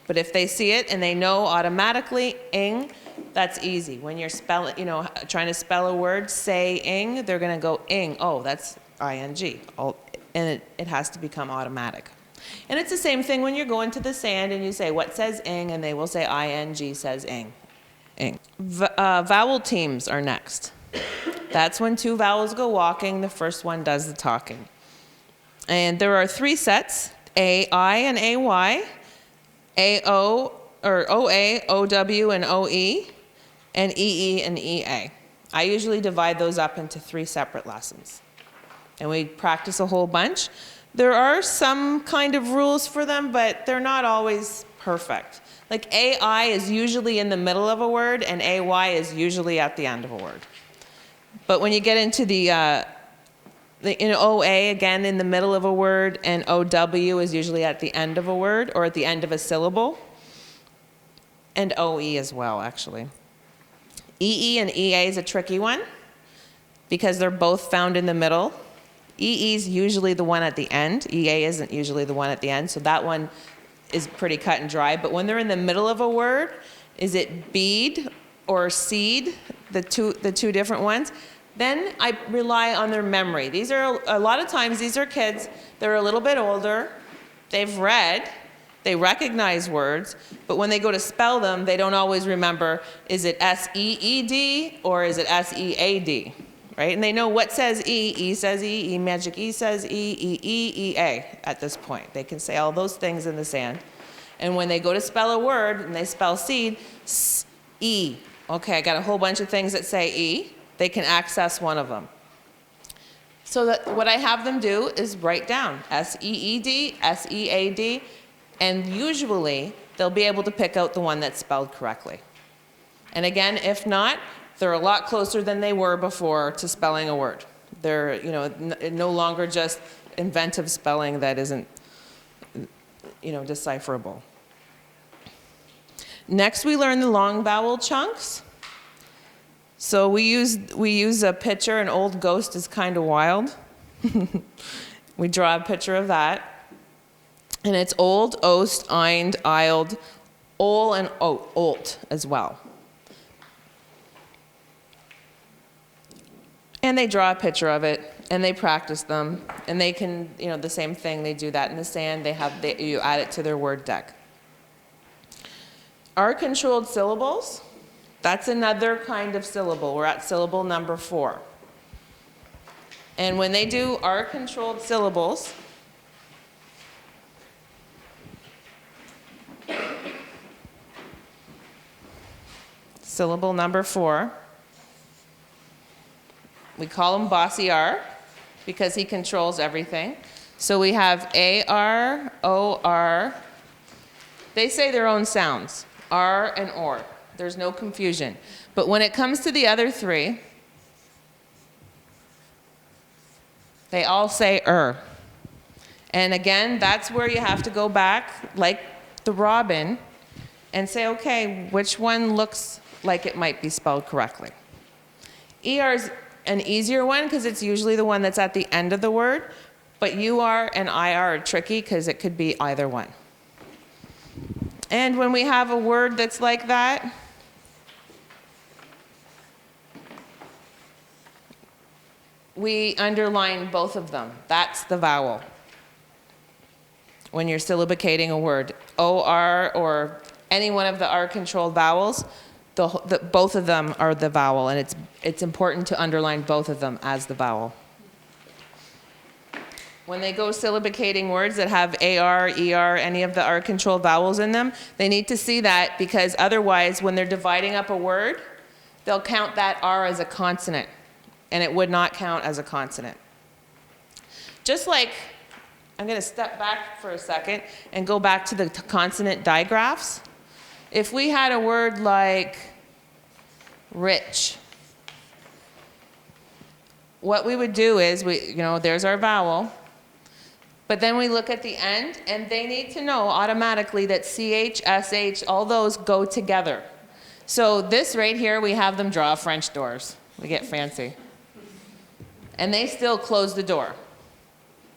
But if they see it and they know automatically ing, that's easy. When you're spelling, trying to spell a word, say ing, they're going to go ing. Oh, that's ing. And it has to become automatic. And it's the same thing when you're going to the sand and you say, what says ing? And they will say ing says ing. Ing. Vowel teams are next. That's when two vowels go walking. The first one does the talking. And there are three sets, A-I and A-Y, A-O, or O-A, O-W, and O-E, and E-E and E-A. I usually divide those up into 3 separate lessons. And we practice a whole bunch. There are some kind of rules for them, but they're not always perfect. Like A-I is usually in the middle of a word, and A-Y is usually at the end of a word. But when you get into the O-A, again, in the middle of a word, and O-W is usually at the end of a word, or at the end of a syllable. And O-E as well, actually. E-E and E-A is a tricky one, because they're both found in the middle. E-E is usually the one at the end. E-A isn't usually the one at the end, so that one is pretty cut and dry. But when they're in the middle of a word, is it bead or seed, the two different ones? Then I rely on their memory. These are, a lot of times, these are kids, they're a little bit older, they've read, they recognize words, but when they go to spell them, they don't always remember, is it S-E-E-D or is it S-E-A-D, right? And they know what says E, E says E, E magic E says E, E-E, E-A at this point. They can say all those things in the sand. And when they go to spell a word and they spell seed, S-E. Okay, I got a whole bunch of things that say E. They can access one of them. So that what I have them do is write down S-E-E-D, S-E-A-D, and usually they'll be able to pick out the one that's spelled correctly. And again, if not, they're a lot closer than they were before to spelling a word. They're no longer just inventive spelling that isn't decipherable. Next, we learn the long vowel chunks. So we use a picture. An old ghost is kind of wild. We draw a picture of that. And it's old, ost, eind, ild, ol, and olt as well. And they draw a picture of it, and they practice them. And they can, the same thing, they do that in the sand. You add it to their word deck. R-controlled syllables. That's another kind of syllable. We're at syllable number 4. And when they do R-controlled syllables, syllable number 4, we call him Bossy R because he controls everything. So we have A-R, O-R. They say their own sounds, R and OR. There's no confusion. But when it comes to the other 3, they all say And again, that's where you have to go back, like the robin, and say, okay, which one looks like it might be spelled correctly? ER is an easier one because it's usually the one that's at the end of the word, but UR and IR are tricky because it could be either one. And when we have a word that's like that, we underline both of them. That's the vowel. When you're syllabicating a word, OR or any one of the R-controlled vowels, both of them are the vowel, and it's important to underline both of them as the vowel. when they go syllabicating words that have AR, ER, any of the R-controlled vowels in them, they need to see that, because otherwise, when they're dividing up a word, they'll count that R as a consonant, and it would not count as a consonant. Just like, I'm going to step back for a second and go back to the consonant digraphs. If we had a word like rich, what we would do is, there's our vowel, but then we look at the end, and they need to know automatically that CH, SH, all those go together. So this right here, we have them draw French doors. We get fancy. And they still close the door,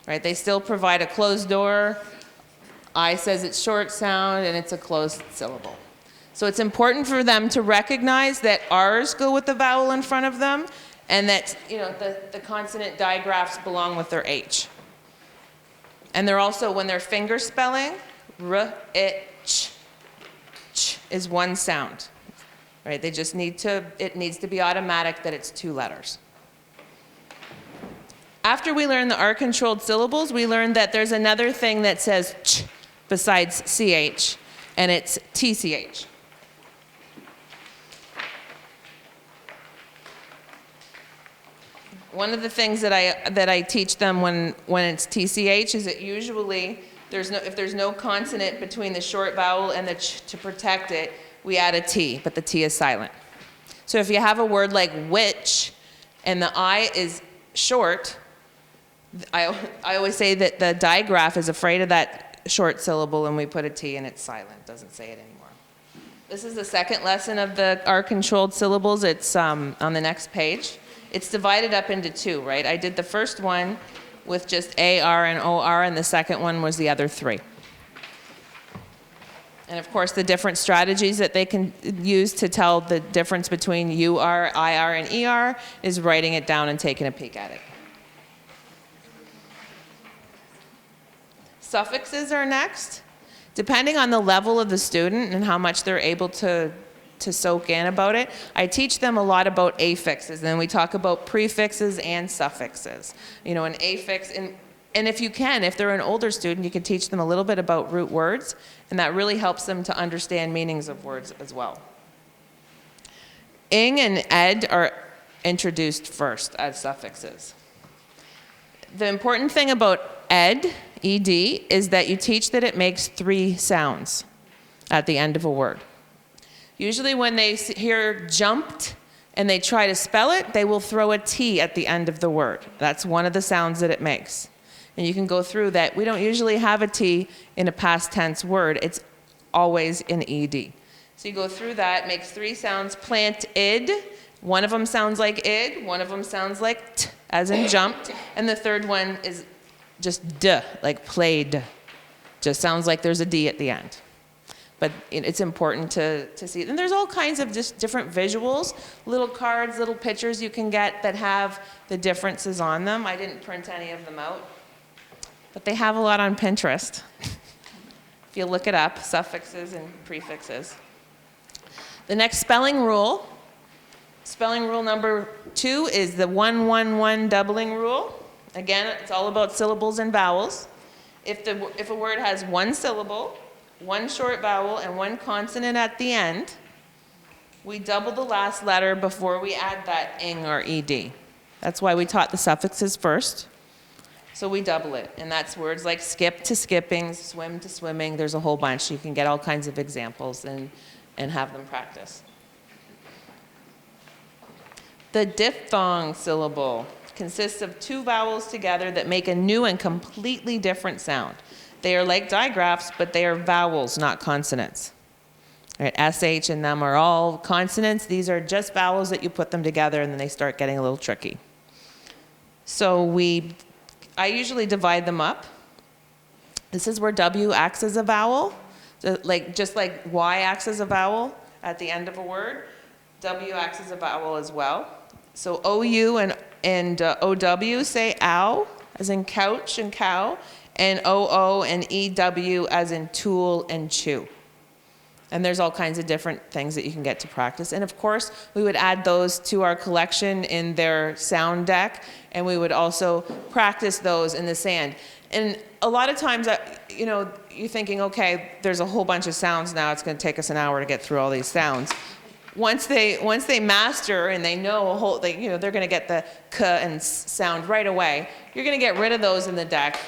right? They still provide a closed door. I says it's short sound, and it's a closed syllable. So it's important for them to recognize that R's go with the vowel in front of them, and that the consonant digraphs belong with their H. And they're also, when they're finger spelling, R, I, ch is one sound. Right? They just it needs to be automatic that it's two letters. After we learn the R-controlled syllables, we learn that there's another thing that says ch besides CH, and it's TCH. One of the things that I teach them when it's TCH is that usually if there's no consonant between the short vowel and the ch, to protect it, we add a T, but the T is silent. So if you have a word like which and the I is short, I always say that the digraph is afraid of that short syllable, and we put a T and it's silent, doesn't say it anymore. This is the second lesson of the R-controlled syllables. It's on the next page. It's divided up into two, right? I did the first one with just AR and OR, and the second one was the other three. And of course, the different strategies that they can use to tell the difference between UR, IR, and ER is writing it down and taking a peek at it. Suffixes are next. Depending on the level of the student and how much they're able to soak in about it, I teach them a lot about affixes, and then we talk about prefixes and suffixes. An affix, and if you can, if they're an older student, you can teach them a little bit about root words, and that really helps them to understand meanings of words as well. Ing and ed are introduced first as suffixes. The important thing about ed, ed, is that you teach that it makes three sounds at the end of a word. Usually when they hear jumped and they try to spell it, they will throw a T at the end of the word. That's one of the sounds that it makes. And you can go through that. We don't usually have a T in a past tense word. It's always an ED. So you go through that, makes three sounds. Plant id. One of them sounds like id. One of them sounds like t, as in jumped. And the third one is just d, like played. Just sounds like there's a D at the end. But it's important to see. And there's all kinds of just different visuals, little cards, little pictures you can get that have the differences on them. I didn't print any of them out, but they have a lot on Pinterest. If you look it up, suffixes and prefixes. The next spelling rule number 2 is the 1-1-1 doubling rule. Again, it's all about syllables and vowels. If a word has one syllable, one short vowel, and one consonant at the end, we double the last letter before we add that ing or ed. That's why we taught the suffixes first. So we double it, and that's words like skip to skipping, swim to swimming. There's a whole bunch. You can get all kinds of examples and have them practice. The diphthong syllable consists of two vowels together that make a new and completely different sound. They are like digraphs, but they are vowels, not consonants. Right, SH and them are all consonants. These are just vowels that you put them together, and then they start getting a little tricky. So I usually divide them up. This is where W acts as a vowel. So just like Y acts as a vowel at the end of a word, W acts as a vowel as well. So OU and OW say ow, as in couch and cow, and OO and EW as in tool and chew. And there's all kinds of different things that you can get to practice. And of course, we would add those to our collection in their sound deck, and we would also practice those in the sand. And a lot of times, you know, you're thinking, okay, there's a whole bunch of sounds now, it's going to take us an hour to get through all these sounds. Once they master and they know a whole, you know, they're going to get the k and s sound right away. You're going to get rid of those in the deck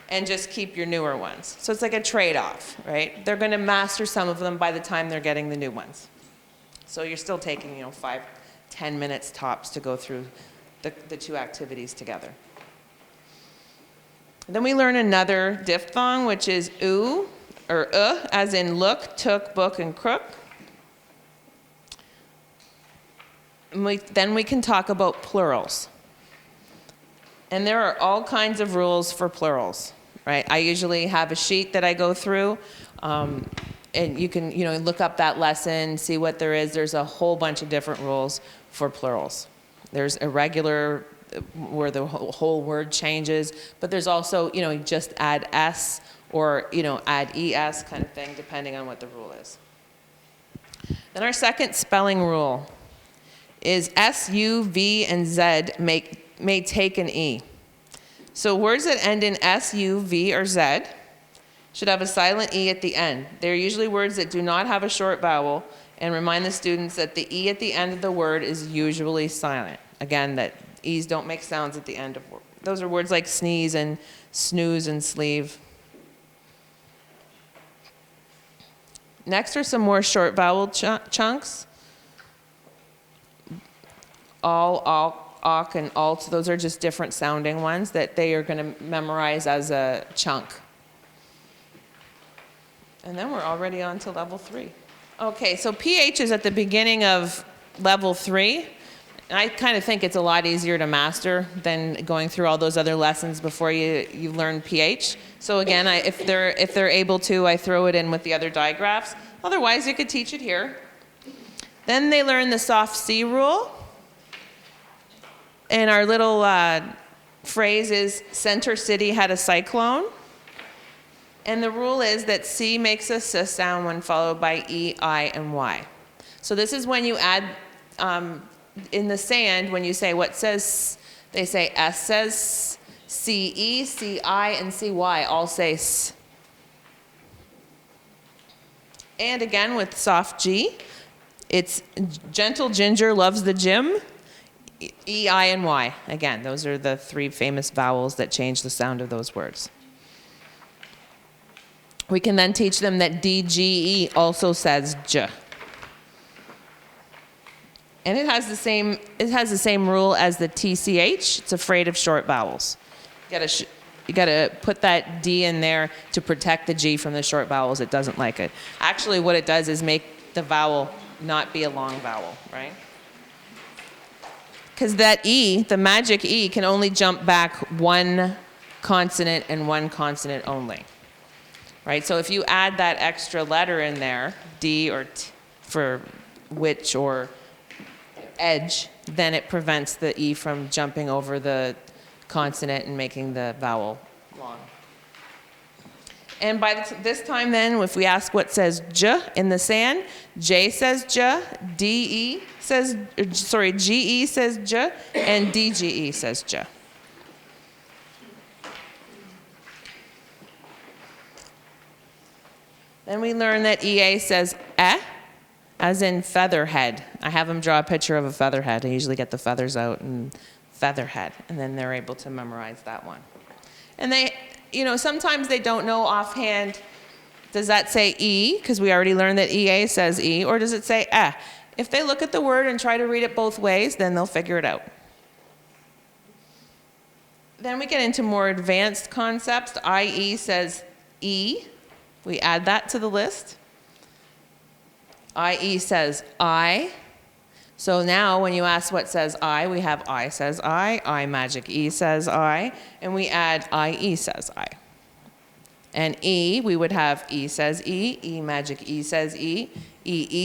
and just keep your newer ones. So it's like a trade-off, right? They're going to master some of them by the time they're getting the new ones. So you're still taking, you know, 5-10 minutes tops to go through the two activities together. Then we learn another diphthong, which is oo, or as in look, took, book, and crook. And then we can talk about plurals. And there are all kinds of rules for plurals, right? I usually have a sheet that I go through, and you can, you know, look up that lesson, see what there is. There's a whole bunch of different rules for plurals. There's irregular, where the whole word changes, but there's also, you know, just add s or, you know, add es kind of thing, depending on what the rule is. Then our second spelling rule is s, u, v, and z may take an e. So words that end in s, u, v, or z should have a silent e at the end. They're usually words that do not have a short vowel, and remind the students that the e at the end of the word is usually silent. Again, that e's don't make sounds at the end of words. Those are words like sneeze and snooze and sleeve. Next are some more short vowel chunks. All, awk, and alt. Those are just different sounding ones that they are going to memorize as a chunk. And then we're already on to level 3. Okay, so PH is at the beginning of level 3. And I kind of think it's a lot easier to master than going through all those other lessons before you learn PH. So again, if they're able to, I throw it in with the other digraphs. Otherwise, you could teach it here. Then they learn the soft C rule. And our little phrase is, Center City had a cyclone. And the rule is that C makes a S sound when followed by E, I, and Y. So this is when you add, in the sand, when you say what says, they say S says C-E, C-I, and C-Y all say S. And again with soft G, it's gentle ginger loves the gym. E, I, and Y. Again, those are the 3 famous vowels that change the sound of those words. We can then teach them that D, G, E also says J. And it has the same rule as the TCH. It's afraid of short vowels. You gotta put that D in there to protect the G from the short vowels. It doesn't like it. Actually, what it does is make the vowel not be a long vowel, right? Because that E, the magic E, can only jump back one consonant and one consonant only, right? So if you add that extra letter in there, D or T for which or edge, then it prevents the E from jumping over the consonant and making the vowel long. And by this time then, if we ask what says J in the sand, J says J, GE says J, and DGE says J. Then we learn that EA says as in featherhead. I have them draw a picture of a featherhead. I usually get the feathers out and featherhead, and then they're able to memorize that one. And they, you know, sometimes they don't know offhand, does that say E? Because we already learned that EA says E, or does it say eh? If they look at the word and try to read it both ways, then they'll figure it out. Then we get into more advanced concepts. IE says E. We add that to the list. IE says I. So now when you ask what says I, we have I says I magic E says I, and we add IE says I. And E, we would have E says E magic E says E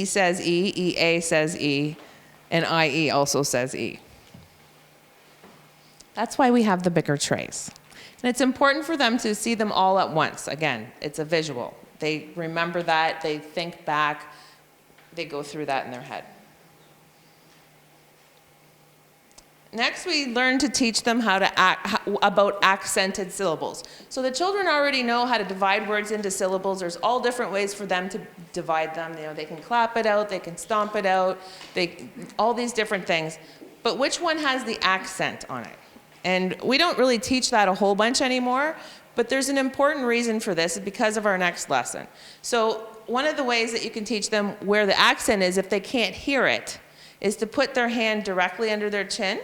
says E, EA says E, and IE also says E. That's why we have the bigger trays. And it's important for them to see them all at once. Again, it's a visual. They remember that, they think back, they go through that in their head. Next, we learn to teach them about accented syllables. So the children already know how to divide words into syllables. There's all different ways for them to divide them. You know, they can clap it out, they can stomp it out, all these different things. But which one has the accent on it? And we don't really teach that a whole bunch anymore, but there's an important reason for this because of our next lesson. So one of the ways that you can teach them where the accent is if they can't hear it is to put their hand directly under their chin.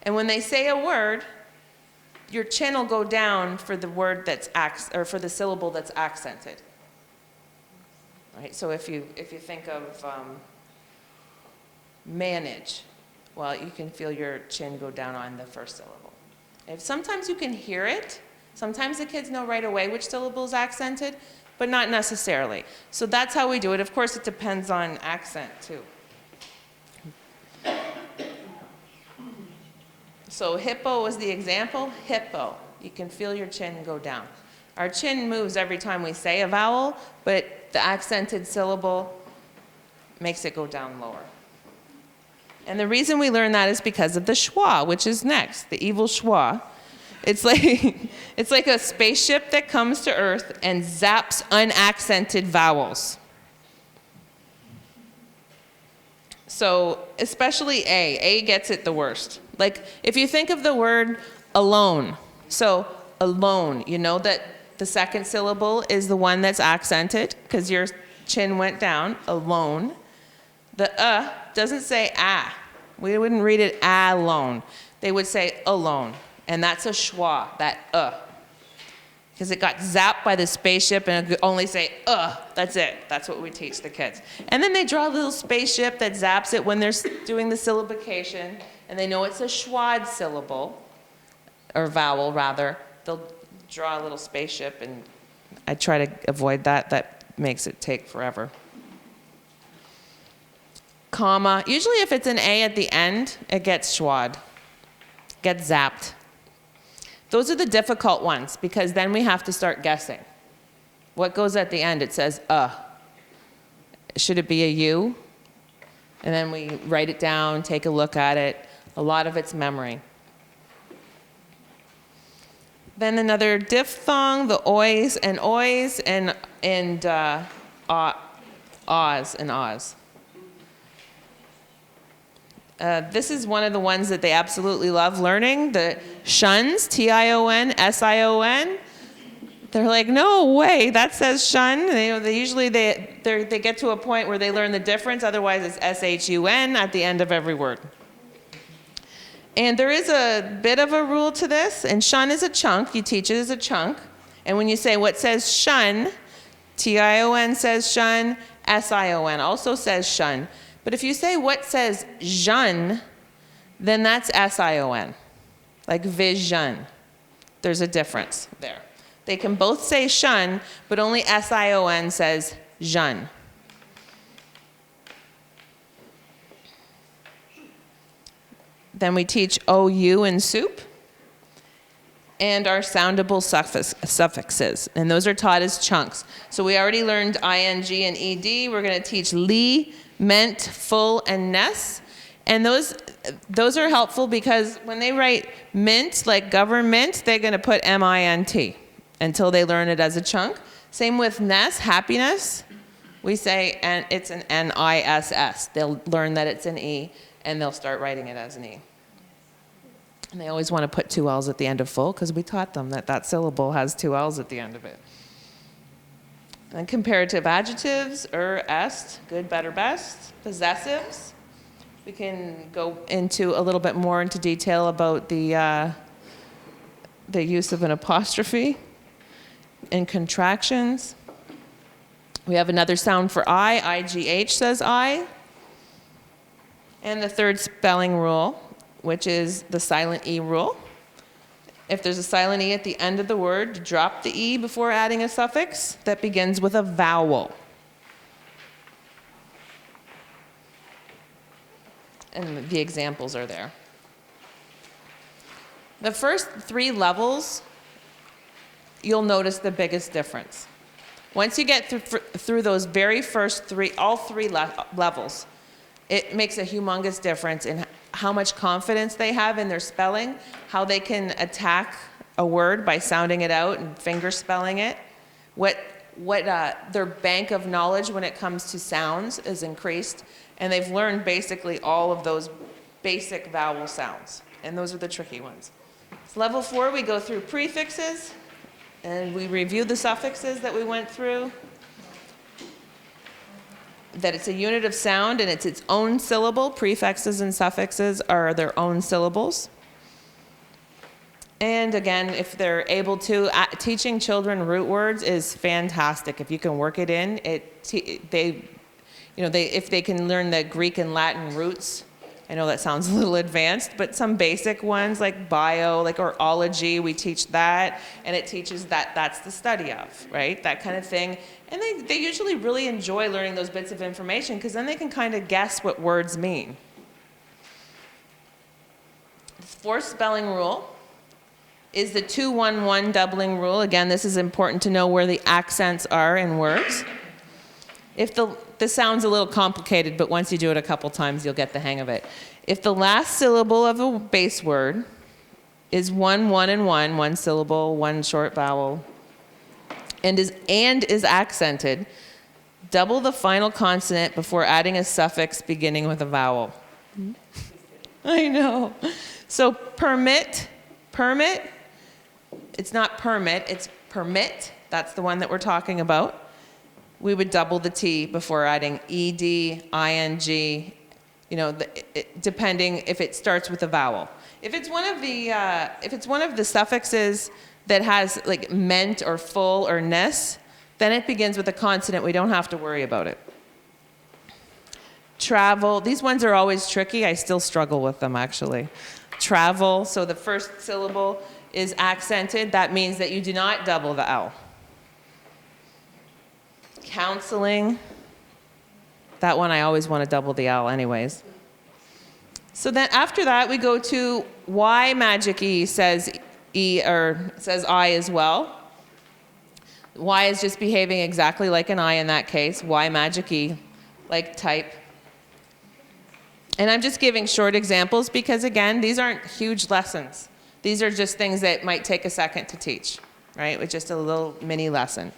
And when they say a word, your chin will go down for the word that's or for the syllable that's accented. Right? So if you think of manage, well, you can feel your chin go down on the first syllable. And sometimes you can hear it. Sometimes the kids know right away which syllable is accented, but not necessarily. So that's how we do it. Of course, it depends on accent too. So hippo was the example. Hippo. You can feel your chin go down. Our chin moves every time we say a vowel, but the accented syllable makes it go down lower. And the reason we learn that is because of the schwa, which is next, the evil schwa. It's like a spaceship that comes to Earth and zaps unaccented vowels. So especially A gets it the worst. Like if you think of the word alone, so alone, you know that the second syllable is the one that's accented because your chin went down, alone. The doesn't say ah. We wouldn't read it alone. They would say alone, and that's a schwa, that because it got zapped by the spaceship and it could only say that's it. That's what we teach the kids. And then they draw a little spaceship that zaps it when they're doing the syllabication, and they know it's a schwad syllable, or vowel rather. They'll draw a little spaceship, and I try to avoid that. That makes it take forever. Comma. Usually if it's an A at the end, it gets schwad, gets zapped. Those are the difficult ones because then we have to start guessing. What goes at the end? It says Should it be a U? And then we write it down, take a look at it. A lot of it's memory. Then another diphthong, the oys and ahs and ahs. This is one of the ones that they absolutely love learning, the shuns, T-I-O-N, S-I-O-N. They're like, no way, that says shun. They usually get to a point where they learn the difference, otherwise it's S-H-U-N at the end of every word. And there is a bit of a rule to this, and shun is a chunk, you teach it as a chunk. And when you say what says shun, T-I-O-N says shun, S-I-O-N also says shun. But if you say what says jeune, then that's S-I-O-N, like vision. There's a difference there. They can both say shun, but only S-I-O-N says jeune. Then we teach OU in soup and our soundable suffixes, and those are taught as chunks. So we already learned ing and ed. We're going to teach li, meant, full, and ness. And those are helpful because when they write mint, like government, they're going to put M-I-N-T until they learn it as a chunk. Same with ness, happiness. We say and it's an N-I-S-S. They'll learn that it's an E, and they'll start writing it as an E. And they always want to put two L's at the end of full because we taught them that that syllable has two L's at the end of it. And comparative adjectives, est, good, better, best. Possessives, we can go into a little bit more into detail about the use of an apostrophe. And contractions. We have another sound for I, I-G-H says I. And the third spelling rule, which is the silent E rule. If there's a silent E at the end of the word, drop the E before adding a suffix that begins with a vowel. And the examples are there. The first three levels, you'll notice the biggest difference. Once you get through those very first three, all three levels, it makes a humongous difference in how much confidence they have in their spelling, how they can attack a word by sounding it out and finger spelling it, what their bank of knowledge when it comes to sounds is increased, and they've learned basically all of those basic vowel sounds, and those are the tricky ones. So level 4, we go through prefixes, and we review the suffixes that we went through, that it's a unit of sound and it's its own syllable. Prefixes and suffixes are their own syllables. And again, if they're able to, teaching children root words is fantastic. If you can work it in, if they can learn the Greek and Latin roots, I know that sounds a little advanced, but some basic ones like bio, or ology, we teach that, and it teaches that that's the study of, right? That kind of thing. And they usually really enjoy learning those bits of information because then they can kind of guess what words mean. The fourth spelling rule is the 2-1-1 doubling rule. Again, this is important to know where the accents are in words. This sounds a little complicated, but once you do it a couple times, you'll get the hang of it. If the last syllable of a base word is 1, 1, and 1, one syllable, one short vowel, and is accented, double the final consonant before adding a suffix beginning with a vowel. I know. So permit, it's not permit, it's permit. That's the one that we're talking about. We would double the T before adding ed, ing, depending if it starts with a vowel. If it's one of the suffixes that has like meant or full or ness, then it begins with a consonant. We don't have to worry about it. Travel, these ones are always tricky. I still struggle with them actually. Travel, so the first syllable is accented. That means that you do not double the L. Counseling, that one I always want to double the L anyways. So then after that we go to why magic E says I as well. Y is just behaving exactly like an I in that case. Why magic E, like type. And I'm just giving short examples because again, these aren't huge lessons. These are just things that might take a second to teach, right? With just a little mini lesson.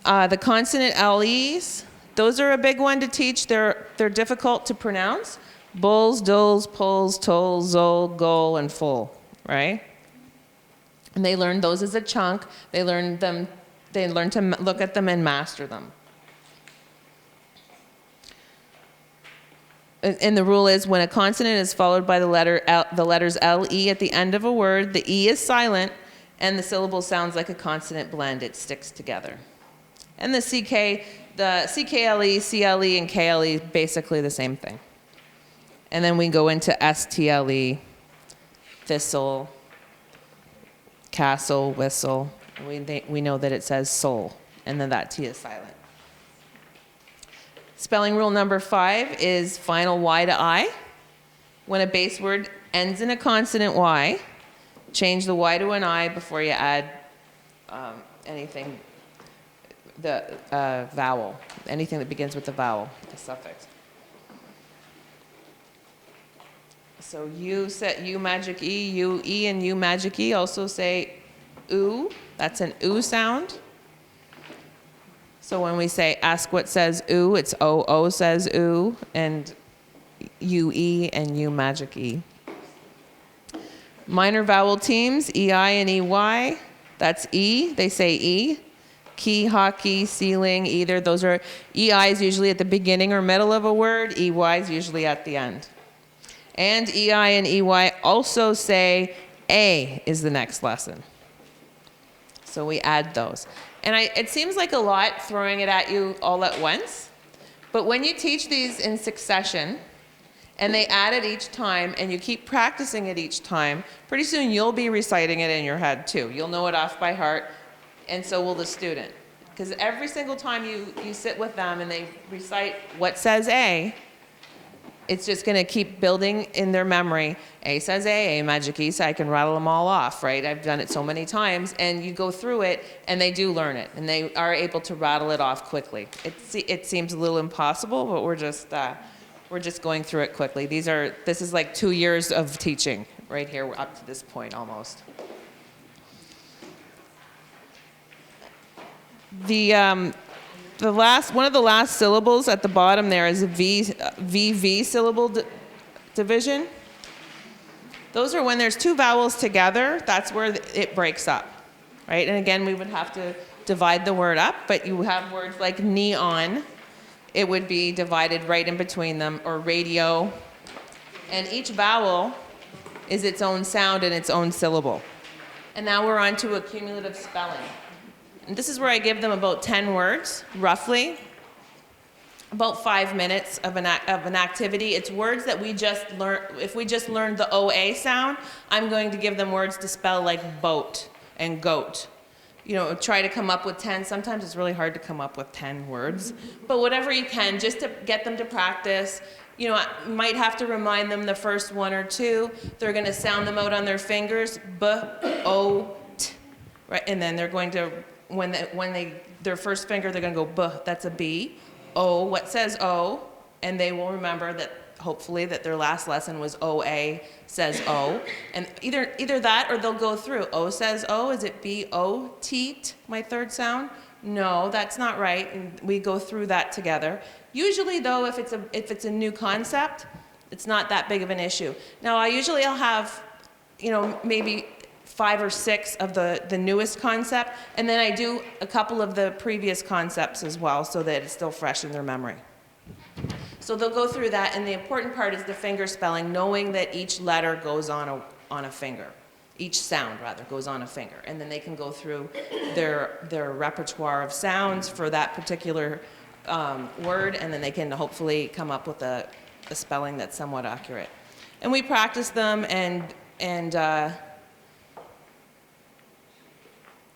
The consonant LEs, those are a big one to teach. They're difficult to pronounce. Bulls, dulls, pulls, tolls, zol, gol, and full, right? And they learn those as a chunk. They learn to look at them and master them. And the rule is when a consonant is followed by the letters LE at the end of a word, the E is silent and the syllable sounds like a consonant blend. It sticks together. And the CKLE, CLE, and KLE, basically the same thing. And then we go into STLE, thistle, castle, whistle. We know that it says soul, and then that T is silent. Spelling rule number 5 is final Y to I. When a base word ends in a consonant Y, change the Y to an I before you add anything, the vowel, anything that begins with the vowel, the suffix. So U magic E, U, E, and U magic E also say oo. That's an oo sound. So when we say ask what says oo, it's O says oo, and UE and U magic E. Minor vowel teams, EI and EY, that's E, they say E. Key, hockey, ceiling, either. Those are, EI is usually at the beginning or middle of a word, EY is usually at the end. And EI and EY also say A is the next lesson. So we add those. And it seems like a lot throwing it at you all at once, but when you teach these in succession, and they add it each time, and you keep practicing it each time, pretty soon you'll be reciting it in your head too. You'll know it off by heart, and so will the student. Because every single time you sit with them and they recite what says A, it's just going to keep building in their memory. A says A magic E, so I can rattle them all off, right? I've done it so many times, and you go through it, and they do learn it, and they are able to rattle it off quickly. It seems a little impossible, but we're just going through it quickly. This is like 2 years of teaching right here. We're up to this point almost. One of the last syllables at the bottom there is a VV syllable division. Those are when there's two vowels together, that's where it breaks up, right? And again, we would have to divide the word up, but you have words like neon, it would be divided right in between them, or radio. And each vowel is its own sound and its own syllable. And now we're on to accumulative spelling. And this is where I give them about 10 words, roughly, about 5 minutes of an activity. It's words that we just learned. If we just learned the OA sound, I'm going to give them words to spell like boat and goat. You know, try to come up with 10. Sometimes it's really hard to come up with 10 words, but whatever you can, just to get them to practice. You know, I might have to remind them the first one or two. They're going to sound them out on their fingers, b, o, t, right? And then they're going to, their first finger, they're going to go b, that's a B. O, what says O? And they will remember that, hopefully, that their last lesson was OA says O. And either that or they'll go through. O says O, is it B-O, teat, my third sound? No, that's not right, and we go through that together. Usually, though, if it's a new concept, it's not that big of an issue. Now, I'll have, you know, maybe 5 or 6 of the newest concept, and then I do a couple of the previous concepts as well, so that it's still fresh in their memory. So they'll go through that, and the important part is the finger spelling, knowing that each letter goes on a finger. Each sound, rather, goes on a finger. And then they can go through their repertoire of sounds for that particular word, and then they can hopefully come up with a spelling that's somewhat accurate. And we practice them, and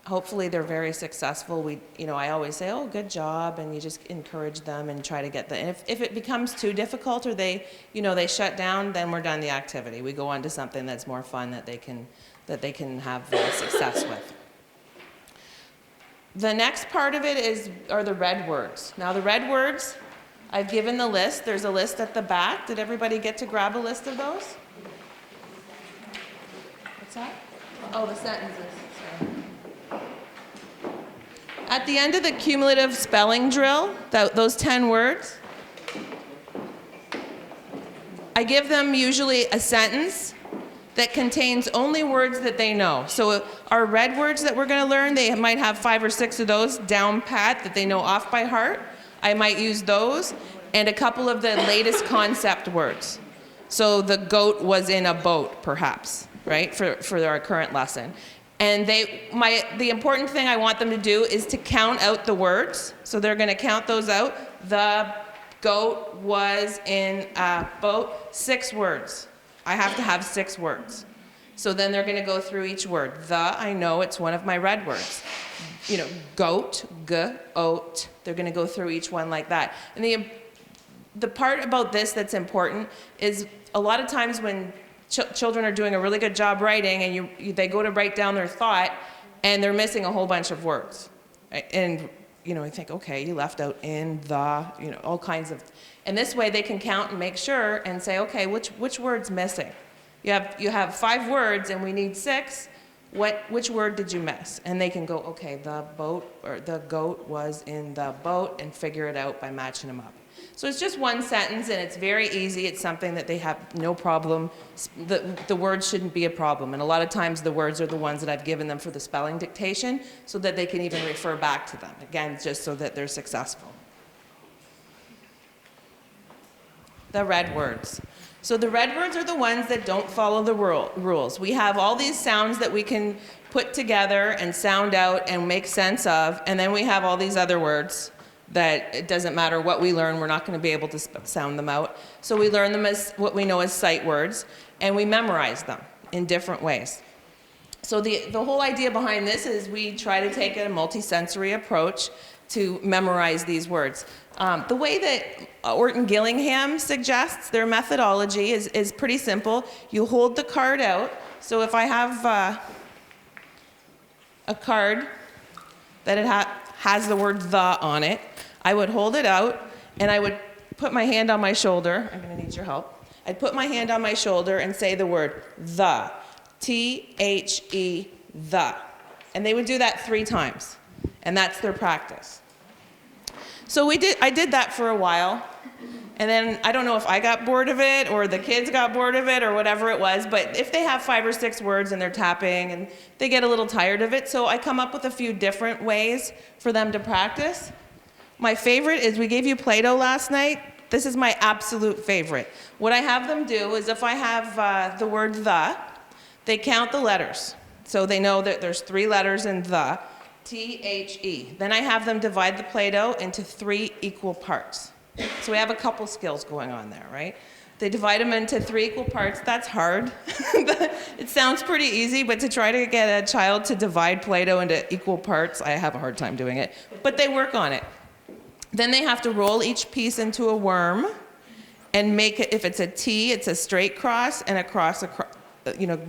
hopefully they're very successful. I always say, oh, good job, and you just encourage them and try to get the, and if it becomes too difficult or they shut down, then we're done the activity. We go on to something that's more fun that they can have success with. The next part of it are the red words. Now the red words, I've given the list. There's a list at the back. Did everybody get to grab a list of those? What's that? Oh, the sentences. Sorry. At the end of the cumulative spelling drill, those 10 words, I give them usually a sentence that contains only words that they know. So our red words that we're going to learn, they might have 5 or 6 of those down pat that they know off by heart. I might use those, and a couple of the latest concept words. So the goat was in a boat, perhaps, right, for our current lesson. And the important thing I want them to do is to count out the words. So they're going to count those out. The goat was in a boat. 6 words. I have to have 6 words. So then they're going to go through each word. I know it's one of my red words. You know, goat, g-oat. They're going to go through each one like that. And the part about this that's important is a lot of times when children are doing a really good job writing, and they go to write down their thought, and they're missing a whole bunch of words. And you think, okay, you left out in, the, all kinds of, and this way they can count and make sure and say, okay, which word's missing? You have 5 words, and we need 6. Which word did you miss? And they can go, okay, the boat or the goat was in the boat, and figure it out by matching them up. So it's just one sentence, and it's very easy. It's something that they have no problem. The words shouldn't be a problem. And a lot of times the words are the ones that I've given them for the spelling dictation so that they can even refer back to them. Again, just so that they're successful. The red words. So the red words are the ones that don't follow the rules. We have all these sounds that we can put together and sound out and make sense of, and then we have all these other words that it doesn't matter what we learn, we're not going to be able to sound them out. So we learn them as what we know as sight words, and we memorize them in different ways. So the whole idea behind this is we try to take a multisensory approach to memorize these words. The way that Orton Gillingham suggests their methodology is pretty simple. You hold the card out. So if I have a card that it has the word the on it, I would hold it out and I would put my hand on my shoulder. I'm going to need your help. I'd put my hand on my shoulder and say the word the. T-H-E, the. And they would do that 3 times. And that's their practice. So I did that for a while. And then I don't know if I got bored of it or the kids got bored of it or whatever it was, but if they have 5 or 6 words and they're tapping and they get a little tired of it, so I come up with a few different ways for them to practice. My favorite is we gave you Play-Doh last night. This is my absolute favorite. What I have them do is if I have the word the, they count the letters. So they know that there's 3 letters in the, T-H-E. Then I have them divide the Play-Doh into 3 equal parts. So we have a couple skills going on there, right? They divide them into 3 equal parts. That's hard. It sounds pretty easy, but to try to get a child to divide Play-Doh into equal parts, I have a hard time doing it. But they work on it. Then they have to roll each piece into a worm and make it, if it's a T, it's a straight cross and a cross,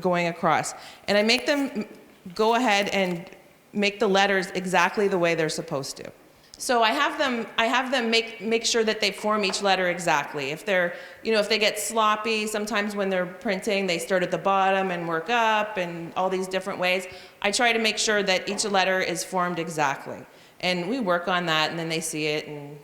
going across. And I make them go ahead and make the letters exactly the way they're supposed to. So I have them make sure that they form each letter exactly. If they're, if they get sloppy, sometimes when they're printing, they start at the bottom and work up and all these different ways. I try to make sure that each letter is formed exactly. And we work on that, and then they see it, and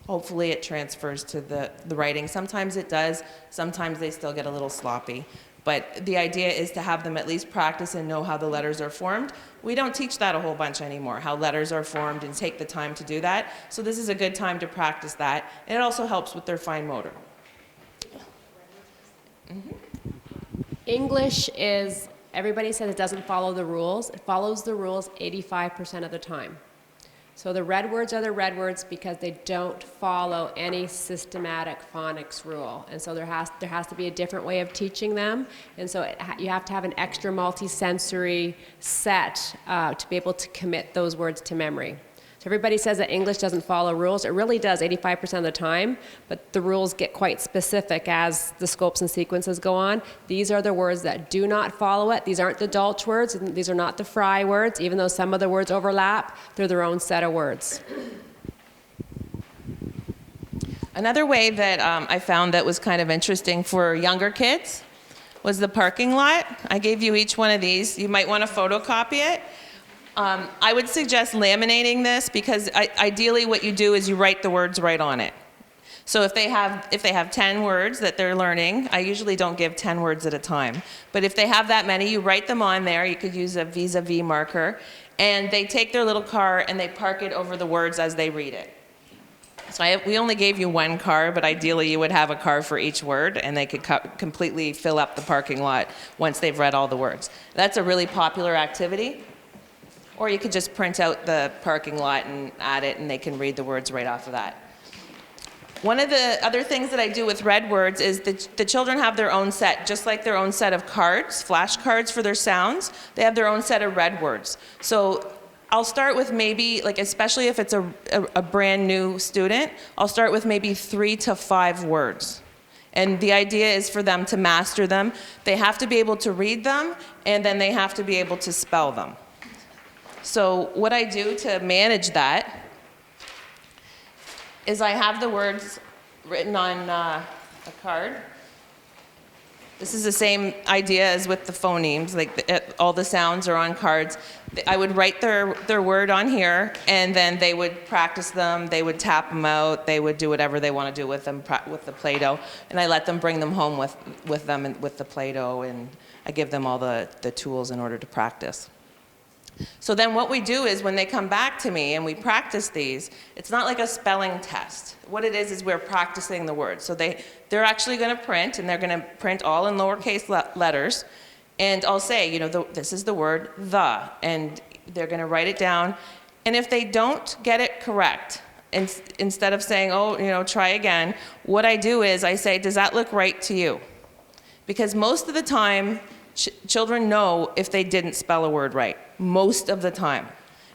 hopefully it transfers to the writing. Sometimes it does. Sometimes they still get a little sloppy. But the idea is to have them at least practice and know how the letters are formed. We don't teach that a whole bunch anymore, how letters are formed, and take the time to do that. So this is a good time to practice that. And it also helps with their fine motor. English is, everybody says it doesn't follow the rules. It follows the rules 85% of the time. So the red words are the red words because they don't follow any systematic phonics rule. And so there has to be a different way of teaching them. And so you have to have an extra multi-sensory set to be able to commit those words to memory. So everybody says that English doesn't follow rules. It really does 85% of the time, but the rules get quite specific as the scopes and sequences go on. These are the words that do not follow it. These aren't the Dulce words, and these are not the Fry words. Even though some of the words overlap, they're their own set of words. Another way that I found that was kind of interesting for younger kids was the parking lot. I gave you each one of these. You might want to photocopy it. I would suggest laminating this because ideally what you do is you write the words right on it. So if they have 10 words that they're learning, I usually don't give 10 words at a time. But if they have that many, you write them on there. You could use a vis-a-vis marker. And they take their little car and they park it over the words as they read it. So we only gave you 1 car, but ideally you would have a car for each word, and they could completely fill up the parking lot once they've read all the words. That's a really popular activity. Or you could just print out the parking lot and add it, and they can read the words right off of that. One of the other things that I do with red words is the children have their own set, just like their own set of cards, flashcards for their sounds. They have their own set of red words. So I'll start with maybe, especially if it's a brand new student, I'll start with maybe 3 to 5 words. And the idea is for them to master them. They have to be able to read them, and then they have to be able to spell them. So what I do to manage that is I have the words written on a card. This is the same idea as with the phonemes, all the sounds are on cards. I would write their word on here, and then they would practice them, they would tap them out, they would do whatever they want to do with them, with the Play-Doh, and I let them bring them home with them and with the Play-Doh, and I give them all the tools in order to practice. So then what we do is when they come back to me and we practice these, it's not like a spelling test. What it is we're practicing the words. So they're actually going to print, and they're going to print all in lowercase letters. And I'll say, this is the word the, and they're going to write it down. And if they don't get it correct, instead of saying, try again, what I do is I say, does that look right to you? Because most of the time, children know if they didn't spell a word right, most of the time.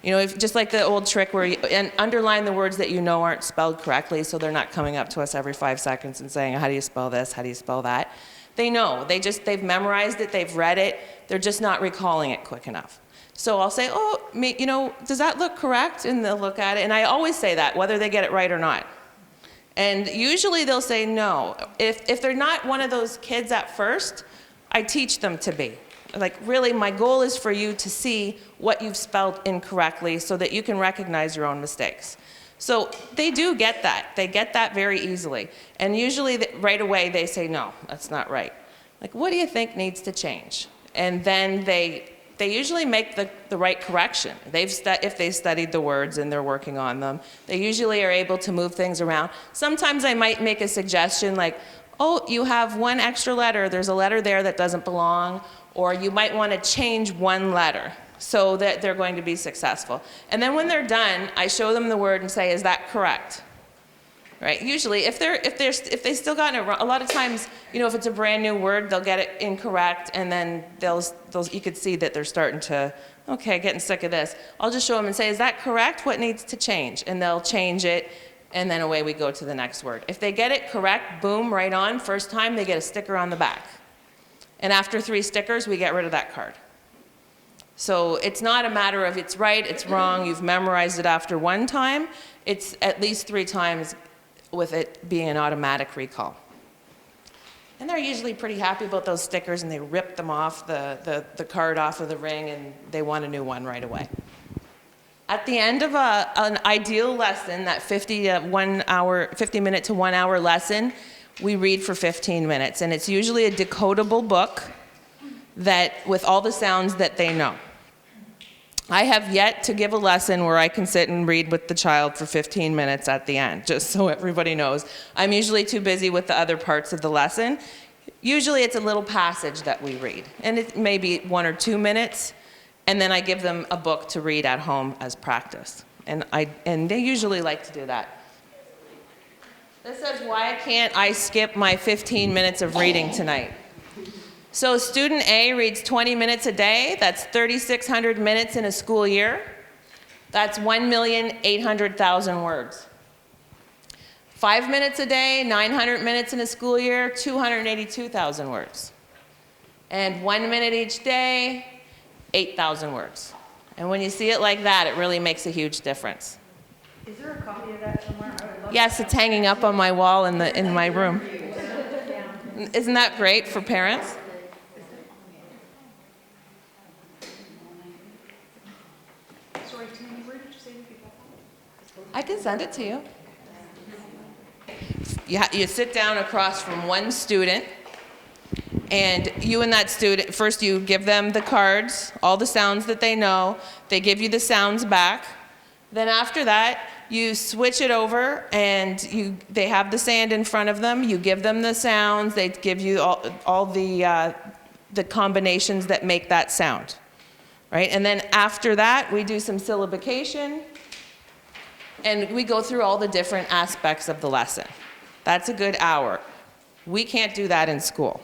You know, just like the old trick where you and underline the words that you know aren't spelled correctly, so they're not coming up to us every 5 seconds and saying, how do you spell this, how do you spell that? They know, they've memorized it, they've read it, they're just not recalling it quick enough. So I'll say, oh, you know, does that look correct? And they'll look at it, and I always say that, whether they get it right or not. And usually they'll say no. If they're not one of those kids at first, I teach them to be. Like, really, my goal is for you to see what you've spelled incorrectly so that you can recognize your own mistakes. So they do get that. They get that very easily. And usually right away they say, no, that's not right. Like, what do you think needs to change? And then they usually make the right correction. If they studied the words and they're working on them, they usually are able to move things around. Sometimes I might make a suggestion like, oh, you have one extra letter. There's a letter there that doesn't belong. Or you might want to change one letter so that they're going to be successful. And then when they're done, I show them the word and say, is that correct? Right? Usually, if they still gotten it wrong, a lot of times, you know, if it's a brand new word, they'll get it incorrect, and then you could see that they're starting to, okay, getting sick of this. I'll just show them and say, is that correct? What needs to change? And they'll change it, and then away we go to the next word. If they get it correct, boom, right on, first time, they get a sticker on the back. And after 3 stickers, we get rid of that card. So it's not a matter of it's right, it's wrong, you've memorized it after 1 time. It's at least 3 times with it being an automatic recall. And they're usually pretty happy about those stickers, and they rip them off, the card off of the ring, and they want a new one right away. At the end of an ideal lesson, that 50 minute to 1 hour lesson, we read for 15 minutes. And it's usually a decodable book with all the sounds that they know. I have yet to give a lesson where I can sit and read with the child for 15 minutes at the end, just so everybody knows. I'm usually too busy with the other parts of the lesson. Usually it's a little passage that we read, and it may be 1 or 2 minutes, and then I give them a book to read at home as practice. And they usually like to do that. This says, why can't I skip my 15 minutes of reading tonight? So student A reads 20 minutes a day. That's 3,600 minutes in a school year. That's 1,800,000 words. 5 minutes a day, 900 minutes in a school year, 282,000 words. And 1 minute each day, 8,000 words. And when you see it like that, it really makes a huge difference. Is there a copy of that somewhere? Yes, it's hanging up on my wall in my room. Isn't that great for parents? Sorry, Tammy, where did you say that people? I can send it to you. You sit down across from one student, and you and that student, first you give them the cards, all the sounds that they know. They give you the sounds back. Then after that, you switch it over, and they have the sand in front of them. You give them the sounds. They give you all the combinations that make that sound, right? And then after that, we do some syllabication, and we go through all the different aspects of the lesson. That's a good hour. We can't do that in school.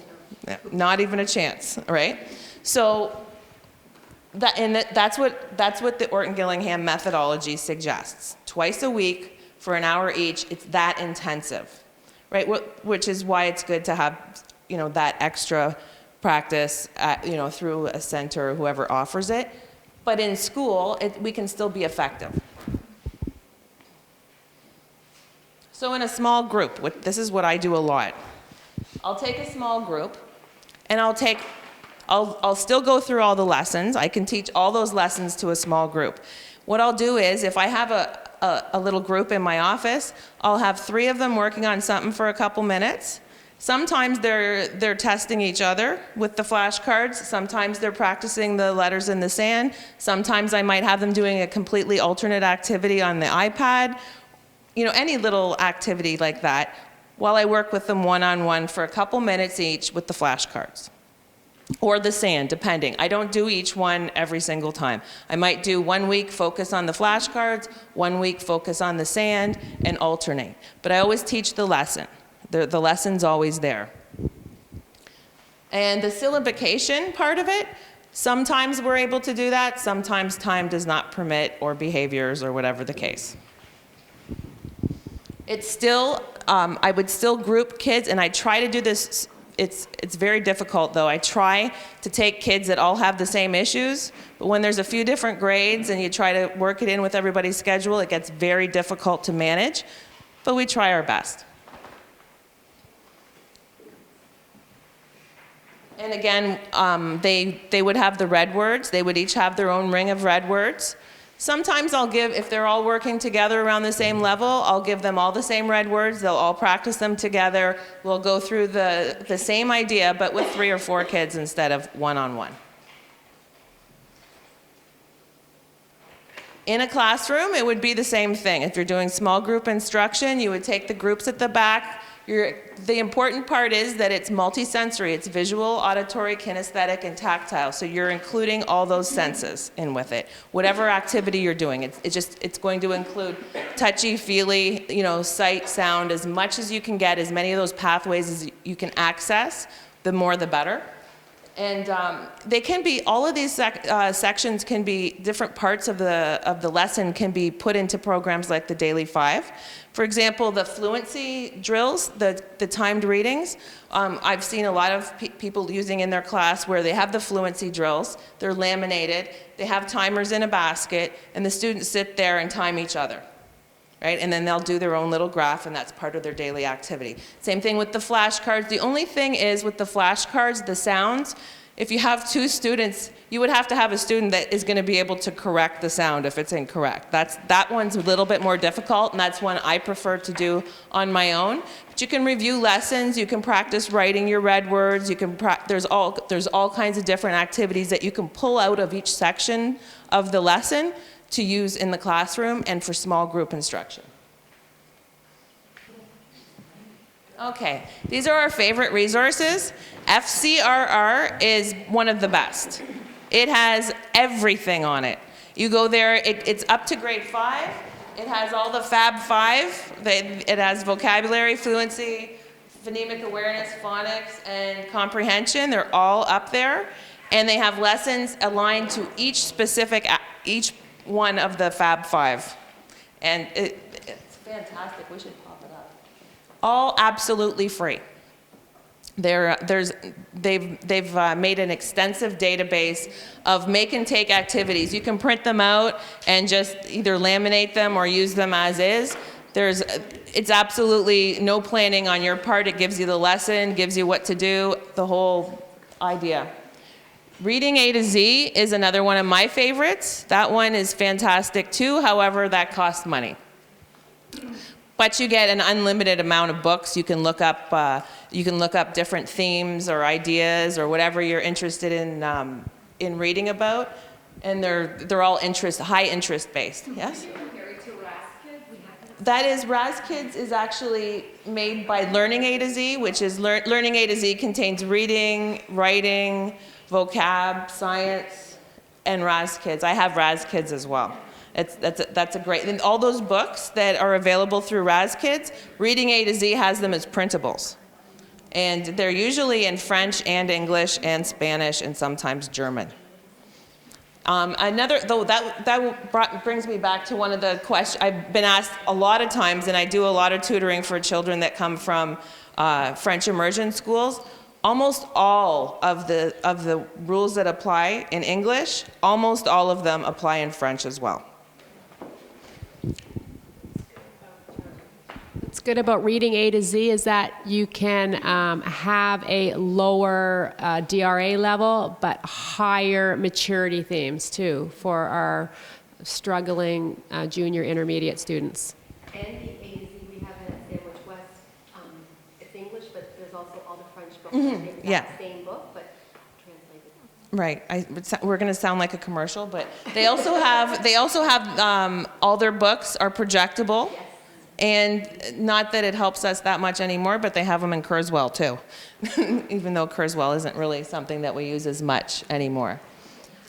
Not even a chance, right? So that's what the Orton-Gillingham methodology suggests. Twice a week for an hour each. It's that intensive, right? Which is why it's good to have, you know, that extra practice, through a center or whoever offers it. But in school, we can still be effective. So in a small group, this is what I do a lot. I'll take a small group, and I'll still go through all the lessons. I can teach all those lessons to a small group. What I'll do is, if I have a little group in my office, I'll have 3 of them working on something for a couple minutes. Sometimes they're testing each other with the flashcards. Sometimes they're practicing the letters in the sand. Sometimes I might have them doing a completely alternate activity on the iPad. You know, any little activity like that, while I work with them one-on-one for a couple minutes each with the flashcards. Or the sand, depending. I don't do each one every single time. I might do 1 week focus on the flashcards, 1 week focus on the sand, and alternate. But I always teach the lesson. The lesson's always there. And the syllabication part of it, Sometimes we're able to do that, sometimes time does not permit, or behaviors, or whatever the case. It's still, I would still group kids, and I try to do this, it's very difficult though. I try to take kids that all have the same issues, but when there's a few different grades and you try to work it in with everybody's schedule, it gets very difficult to manage, but we try our best. And again, they would have the red words. They would each have their own ring of red words. Sometimes I'll give, if they're all working together around the same level, I'll give them all the same red words. They'll all practice them together. We'll go through the same idea, but with 3 or 4 kids instead of one-on-one. In a classroom, it would be the same thing. If you're doing small group instruction, you would take the groups at the back. The important part is that it's multisensory. It's visual, auditory, kinesthetic, and tactile. So you're including all those senses in with it. Whatever activity you're doing, it's going to include touchy, feely, sight, sound, as much as you can get, as many of those pathways as you can access, the more the better. And they can be, all of these sections can be, different parts of the lesson can be put into programs like the Daily 5. For example, the fluency drills, the timed readings, I've seen a lot of people using in their class where they have the fluency drills, they're laminated, they have timers in a basket, and the students sit there and time each other. Right? And then they'll do their own little graph, and that's part of their daily activity. Same thing with the flashcards. The only thing is with the flashcards, the sounds, if you have 2 students, you would have to have a student that is going to be able to correct the sound if it's incorrect. That one's a little bit more difficult, and that's one I prefer to do on my own. But you can review lessons, you can practice writing your red words, you can there's all kinds of different activities that you can pull out of each section of the lesson to use in the classroom and for small group instruction. Okay, these are our favorite resources. FCRR is one of the best. It has everything on it. You go there, it's up to grade 5. It has all the Fab 5. It has vocabulary, fluency, phonemic awareness, phonics, and comprehension. They're all up there. And they have lessons aligned to each one of the Fab 5. And it's fantastic. We should pop it up. All absolutely free. They've made an extensive database of make and take activities. You can print them out and just either laminate them or use them as is. It's absolutely no planning on your part. It gives you the lesson, gives you what to do, the whole idea. Reading A to Z is another one of my favorites. That one is fantastic too, however, that costs money. But you get an unlimited amount of books. You can look up different themes or ideas or whatever you're interested in reading about, and they're all high interest based. Yes. That is, Raz Kids is actually made by Learning A to Z, which is Learning A to Z contains reading, writing, vocab, science, and Raz Kids. I have Raz Kids as well. That's a great, and all those books that are available through Raz Kids, Reading A to Z has them as printables. And they're usually in French and English and Spanish and sometimes German. That brings me back to one of the questions I've been asked a lot of times, and I do a lot of tutoring for children that come from French immersion schools. Almost all of the rules that apply in English, almost all of them apply in French as well. What's good about reading A to Z is that you can have a lower DRA level, but higher maturity themes too for our struggling junior intermediate students. And the A to Z we have in Sandwich West, it's English, but there's also all the French books. It's Yeah. the same book, but translated. Right. We're going to sound like a commercial, but they also have all their books are projectable. Yes. And not that it helps us that much anymore, but they have them in Kurzweil too, even though Kurzweil isn't really something that we use as much anymore.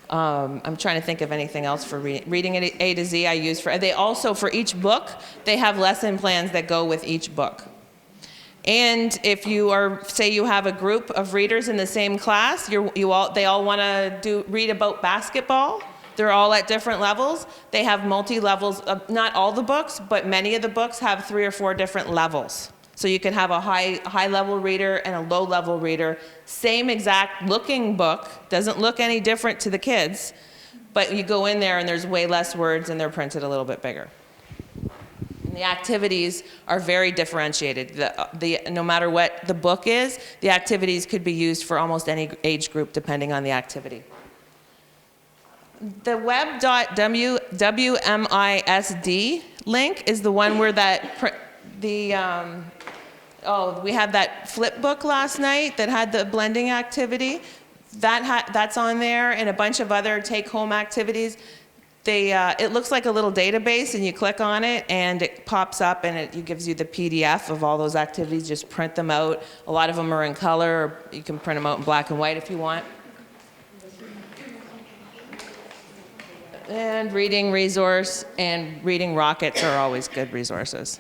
I'm trying to think of anything else for reading A to Z I use for, they also, for each book, they have lesson plans that go with each book. And if you are, say you have a group of readers in the same class, they all want to read about basketball. They're all at different levels. They have multi-levels, not all the books, but many of the books have 3 or 4 different levels. So you can have a high level reader and a low level reader. Same exact looking book, doesn't look any different to the kids, but you go in there and there's way less words and they're printed a little bit bigger. And the activities are very differentiated. No matter what the book is, the activities could be used for almost any age group depending on the activity. The web.wmisd link is the one where we had that flip book last night that had the blending activity. That's on there, and a bunch of other take-home activities. It looks like a little database, and you click on it, and it pops up, and it gives you the PDF of all those activities. Just print them out. A lot of them are in color, or you can print them out in black and white if you want. And reading resource and reading rockets are always good resources.